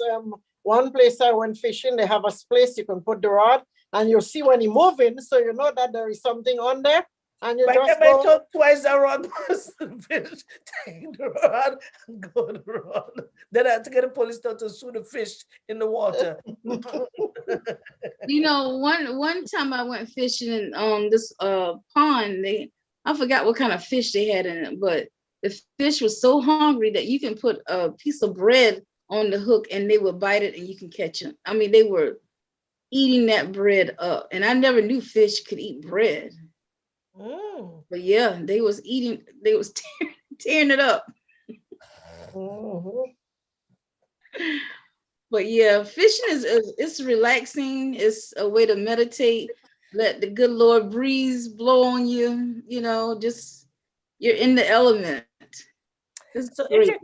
one place I went fishing, they have a place you can put the rod and you'll see when you're moving. So you know that there is something on there. And you By the just time I go. took twice the rod was fish, take the rod and go the rod. Then I had to get a police dog to sue the fish in the water. You know, one time I went fishing in this pond. I forgot what kind of fish they had in it, but the fish was so hungry that you can put a piece of bread on the hook and they would bite it and you can catch them. I mean, they were eating that bread up, and I never knew fish could eat bread. Mm. But yeah, they was tearing it up. Mhm. But yeah, fishing is it's relaxing. It's a way to meditate. Let the good Lord breeze blow on you. You know, just you're in the element. It's So if great. you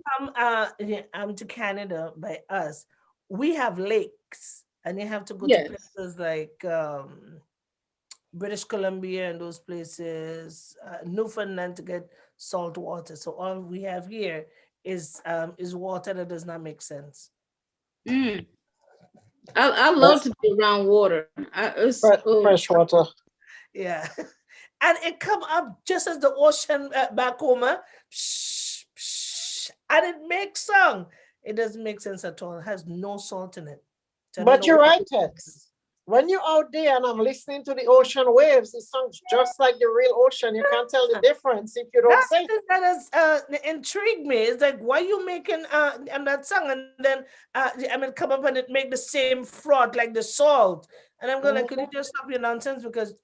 come to Canada by us, we have lakes, and you have to go to Yes. places like British Columbia and those places, Newfoundland to get salt water. So all we have here is water that does not make sense. Mm. I love Fresh, to be around water. Oh, fresh water. Yeah, and it come up just as the ocean back home, psh, psh, and it makes song. It doesn't make sense at all. It has no salt in it. So I don't But know you're what. right, Tex. When you're out there and I'm listening to the ocean waves, it sounds just like the real ocean. You can't tell the difference if you don't That's say. the thing that has intrigued me. It's like, why you making and that song, and then I mean come up and it make the same froth like the salt, and I'm going like, could you Mhm. just stop your nonsense because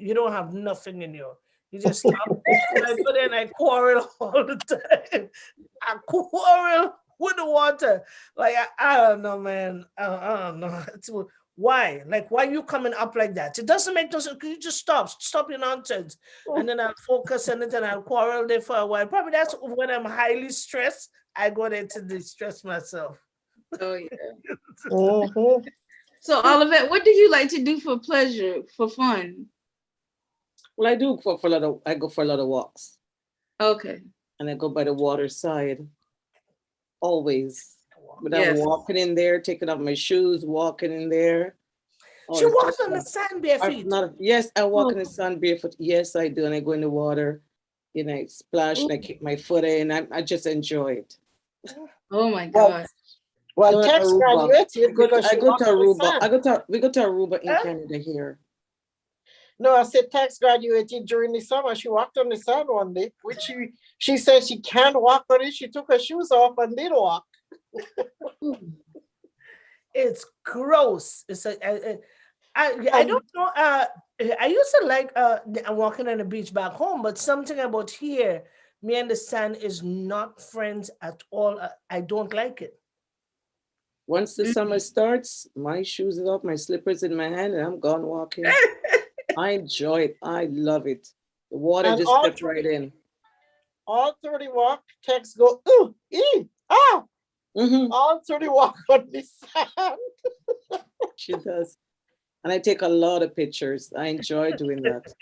you don't have nothing in you. You just stop. And I go there and I quarrel all the time. I quarrel with the water. Like I don't know, man. I don't know. Why? Like, why you coming up like that? It doesn't make no sense. Could you just stop your nonsense? And then I'll focus on it and I'll quarrel there for a while. Probably that's when I'm highly stressed. I go there to distress myself. oh yeah. Mhm. So Olivet, what do you like to do for pleasure, for fun? Well, I do for a lot of, I go for a lot of walks Okay. and I go by the water side always. But I'm Yes. walking in there, taking off my shoes, walking in there. Oh, She it's walks just on the sand bare I, feet. not, yes, I walk Oh, in the sun barefoot. Yes, I do. And I go in the water, you know, I splash and I kick my foot in. I just enjoy it. oh my Well, God. well, Go to Tex Aruba. graduated because I she go to walked on the Aruba. sand. We go to Aruba in Huh? Canada here. No, I said Tex graduated during the summer. She walked on the sand one day, which she said she can't walk on it. She took her shoes off and did walk. It's gross. It's I And don't know. I used to like walking on the beach back home, but something about here, me and the sand is not friends at all. I don't like it. Once the summer starts, my shoes are off, my slippers in my hand, and I'm gone walking. I enjoy it. I love it. The water and just stepped right in. all through the walk, Tex go, ooh, ah, Hmm. all through the walk on the sand. She does. And I take a lot of pictures. I enjoy doing that.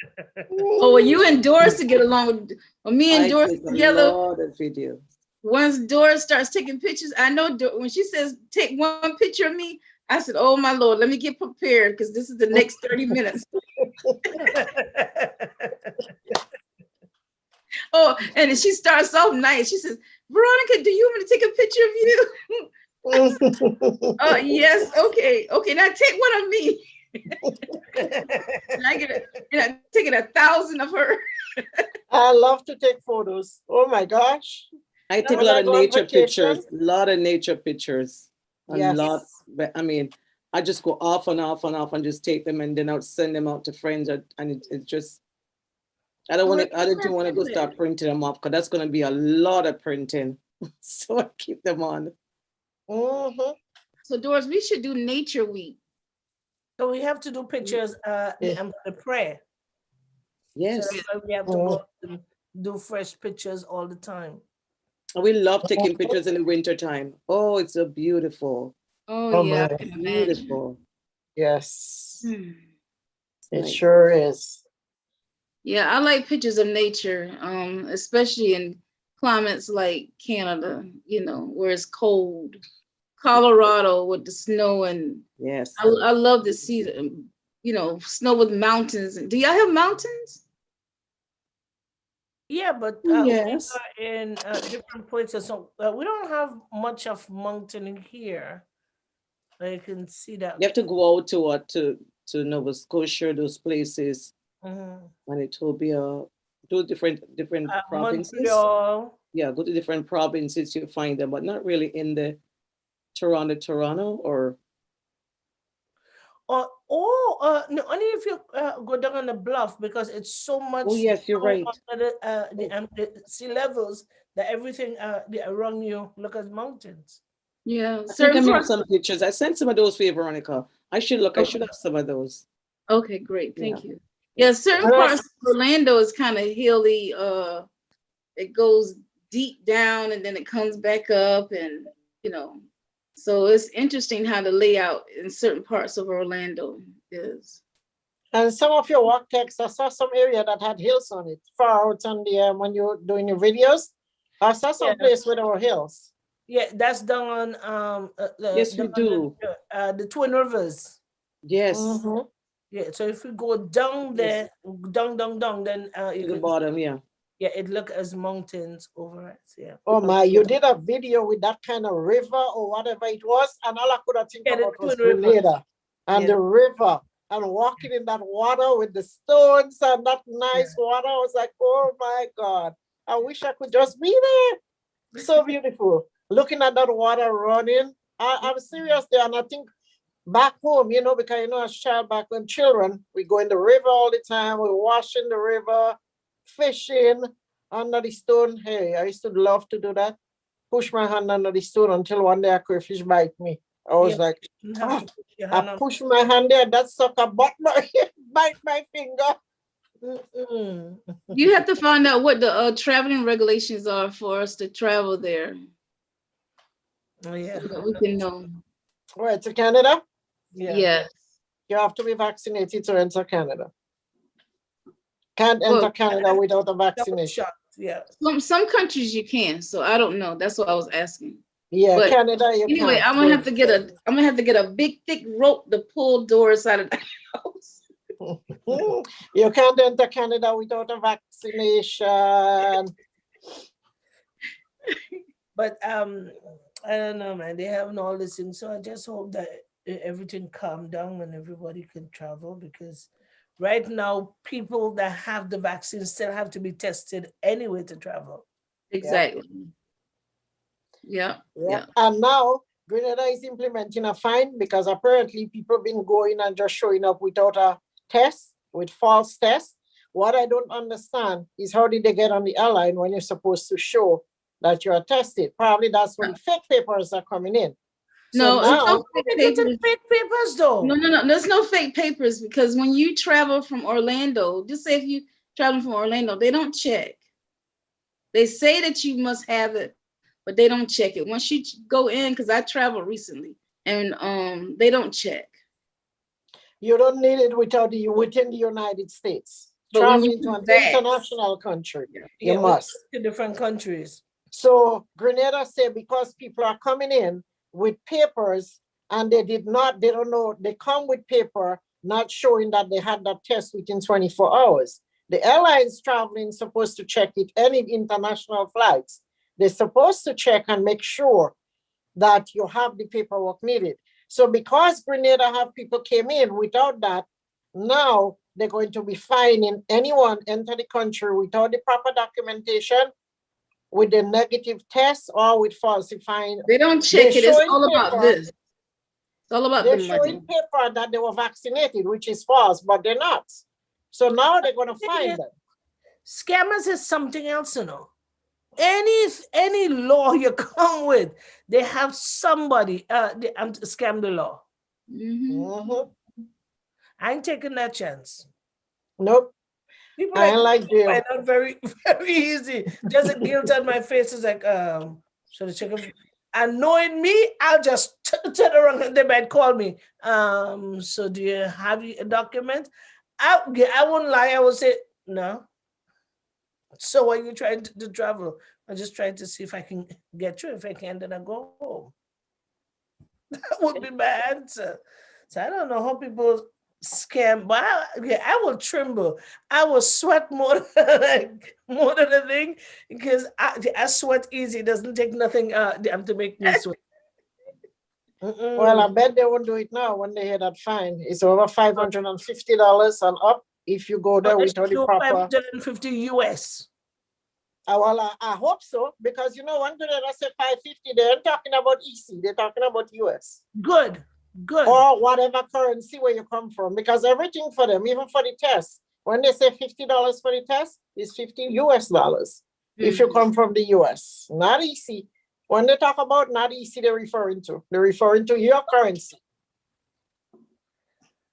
Oh, well, you and Doris to get along with, well, me and I Doris take a together. lot of videos. Once Doris starts taking pictures, I know when she says take one picture of me, I said, oh my Lord, let me get prepared because this is the next 30 minutes. Oh, and then she starts off nice. She says, Veronica, do you want me to take a picture of you? Oh, yes. Okay. Okay. Now take one of me. And I get taking 1,000 of her. I love to take photos. Oh my gosh. I take a When lot I of go on nature vacation, pictures, a lot of nature pictures, a yes. lot. But I mean, I just go off and off and off and just take them and then I'll send them out to friends. And it's just, I don't want to, I don't want to go start printing them off because that's going to be a lot of printing. So I keep them on. Mhm. So Doris, we should do Nature Week. So we have to do pictures, the prayer. Yes. So we have to go and do fresh pictures all the time. We love taking pictures in the winter time. Oh, it's so beautiful. Oh yeah, I my. can imagine. Beautiful. Yes, Hmm. it Nice. sure is. Yeah, I like pictures of nature, especially in climates like Canada, you know, where it's cold. Colorado with the snow, and Yes. I love to see the, you know, snow with mountains. Do y'all have mountains? Yeah, but Yes. we are in different places, so we don't have much of mountain in here. I can see that. You have to go out to what to Nova Scotia, those places, Mhm. Manitoba, do different provinces. Montreal. Yeah, go to different provinces, you find them, but not really in the Toronto or No, only if you go down on the bluff, because it's so much oh yes, you're snow right. under the sea levels that everything around you look as mountains. Yeah, I think I certain made parts. some pictures. I sent some of those for you, Veronica. I should look. I Okay. should have some of those. Okay, great, Yeah. thank you. Yeah, certain parts of Orlando is kind of hilly. It goes deep down and then it comes back up, and you know, so it's interesting how the layout in certain parts of Orlando is. And some of your walk texts, I saw some area that had hills on it, far out on the when you're doing your videos. I saw some place where there were hills. Yeah, that's down on Yes, we do. the Twin Rivers. Yes, Mhm. Yeah, so if we go down there, down, then you to the can bottom. Yeah. yeah, it look as mountains over it. Yeah. Oh my, you did a video with that kind of river or whatever it was, and all I could have think Yeah, the about was Twin Rivers. Grenada and Yeah. the river and walking in that water with the stones and that nice Yeah. water. I was like, oh my God, I wish I could just be there. So beautiful. Looking at that water running. I'm serious there, and I think back home, you know, because you know, as child back when children, we go in the river all the time, we wash in the river, fishing under the stone. Hey, I used to love to do that. Push my hand under the stone until one day a crayfish bite me. I was Yeah. like, You have to put your hand I on. push my hand there, that sucker bite my finger. Mm-mm. You have to find out what the traveling regulations are for us to travel there, Oh, yeah. so that we can know. Right, to Canada, Yeah. Yes. you have to be vaccinated to enter Canada. Can't Well, enter Canada without a Double vaccination. shot. Yeah. some countries you can, so I don't know. That's what I was asking. Yeah, But Canada, you anyway, can't. I'm gonna have to get a big thick rope to pull doors out of the house. You can't enter Canada without a vaccination. But I don't know, man. They having all these things, so I just hope that everything calm down and everybody can travel, because right now people that have the vaccine still have to be tested anyway to travel. Exactly. Yeah. Yeah. And now Grenada is implementing a fine because apparently people been going and just showing up without a test, with false tests. What I don't understand is how did they get on the airline when you're supposed to show that you're tested? Probably that's when the fake papers are coming in. So No, it's now no fake They get papers. fake papers though. No. There's no fake papers, because when you travel from Orlando, just say if you travel from Orlando, they don't check. They say that you must have it, but they don't check it. Once you go in, because I traveled recently, and they don't check. you don't need it within the United States. But when Traveling you to an come back, international country, Yeah, you we must. to different countries. So Grenada said because people are coming in with papers and they don't know, they come with paper not showing that they had that test within 24 hours. The airlines traveling supposed to check it, any international flights. They're supposed to check and make sure that you have the paperwork needed. So because Grenada have people came in without that, now they're going to be fining anyone enter the country without the proper documentation, with the negative test or with falsifying. they don't They're check it. It's showing all about paper. this. It's all about They're the showing money. paper that they were vaccinated, which is false, but they're not. So now they're going to find them. Scammers is something else, you know. any law you come with, they have somebody scam the law. Mhm. I ain't taking that chance. Nope. People I like ain't like jail. find out very very easy. Just a guilt on my face is like so the chicken. And knowing me, I'll just turn around and they might call me. So do you have a document? I won't lie. I will say no. So are you trying to travel? I'm just trying to see if I can get through. If I can, then I go home. That would be my answer. So I don't know how people scam, but I will tremble. I will sweat more than more than a thing because I sweat easy. It doesn't take nothing to make me sweat. Well, I bet they won't do it now when they hear that fine. It's over $550 and up if you go there without the proper. 550 US. Well, I hope so, because you know, when they say 550, they ain't talking about EC, they're talking about US. Good. Or whatever currency where you come from, because everything for them, even for the test, when they say $50 for the test, it's $50 US if you come from the US, not EC. When they talk about not EC, they're referring to your currency.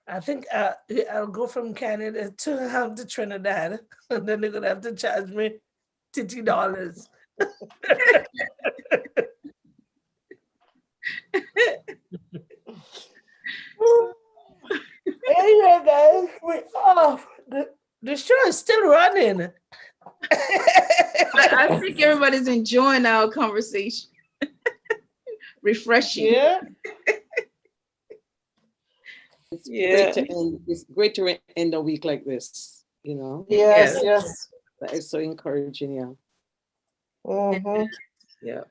I think I'll go from Canada to Trinidad, and then they're gonna have to charge me $50. Anyway, guys, we're off. The show is still running. I think everybody's enjoying our conversation. Refreshing. Yeah. It's great to end a week like this, you know. Yes. That is so encouraging, yeah. Mhm. Yeah.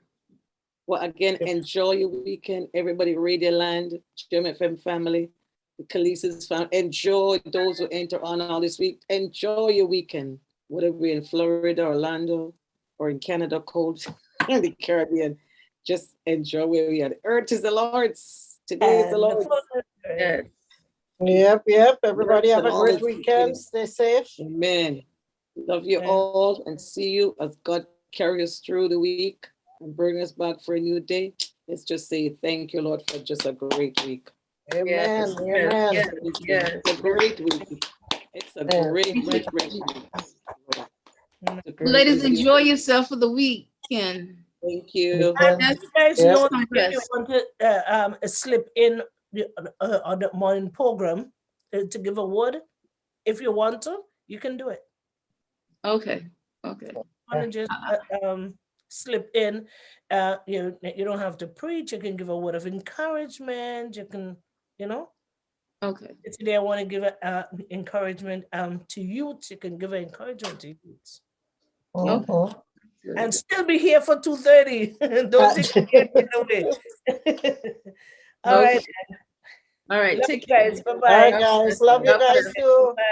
Well, again, enjoy your weekend, everybody, Radio Land, Gemfm family, the Khaleesi's family. Enjoy those who enter on all this week. Enjoy your weekend, whether we're in Florida, Orlando, or in Canada, cold, in the Caribbean. Just enjoy where we are. The earth is the Lord's. Today is the Lord's. Yes. Yep. Everybody have a All great is weekend. Stay safe. Amen. Love you all and see you as God carry us through the week and bring us back for a new day. Let's just say thank you, Lord, for just a great week. Amen. Yes. Amen. Yes. It's a great week. It's a great week. Ladies, enjoy yourself for the weekend. Thank you. And you guys know if you Yes. want to slip in on the morning program to give a word, if you want to, you can do it. Okay. You want to just slip in. You don't have to preach. You can give a word of encouragement. You can, Okay. Today I want to give encouragement to youth. You can give an encouragement to youth. Mhm. And still be here for 2:30. Don't take it away. All right. All right. Love Take you guys. care. Bye-bye. All right, guys. Love you guys too.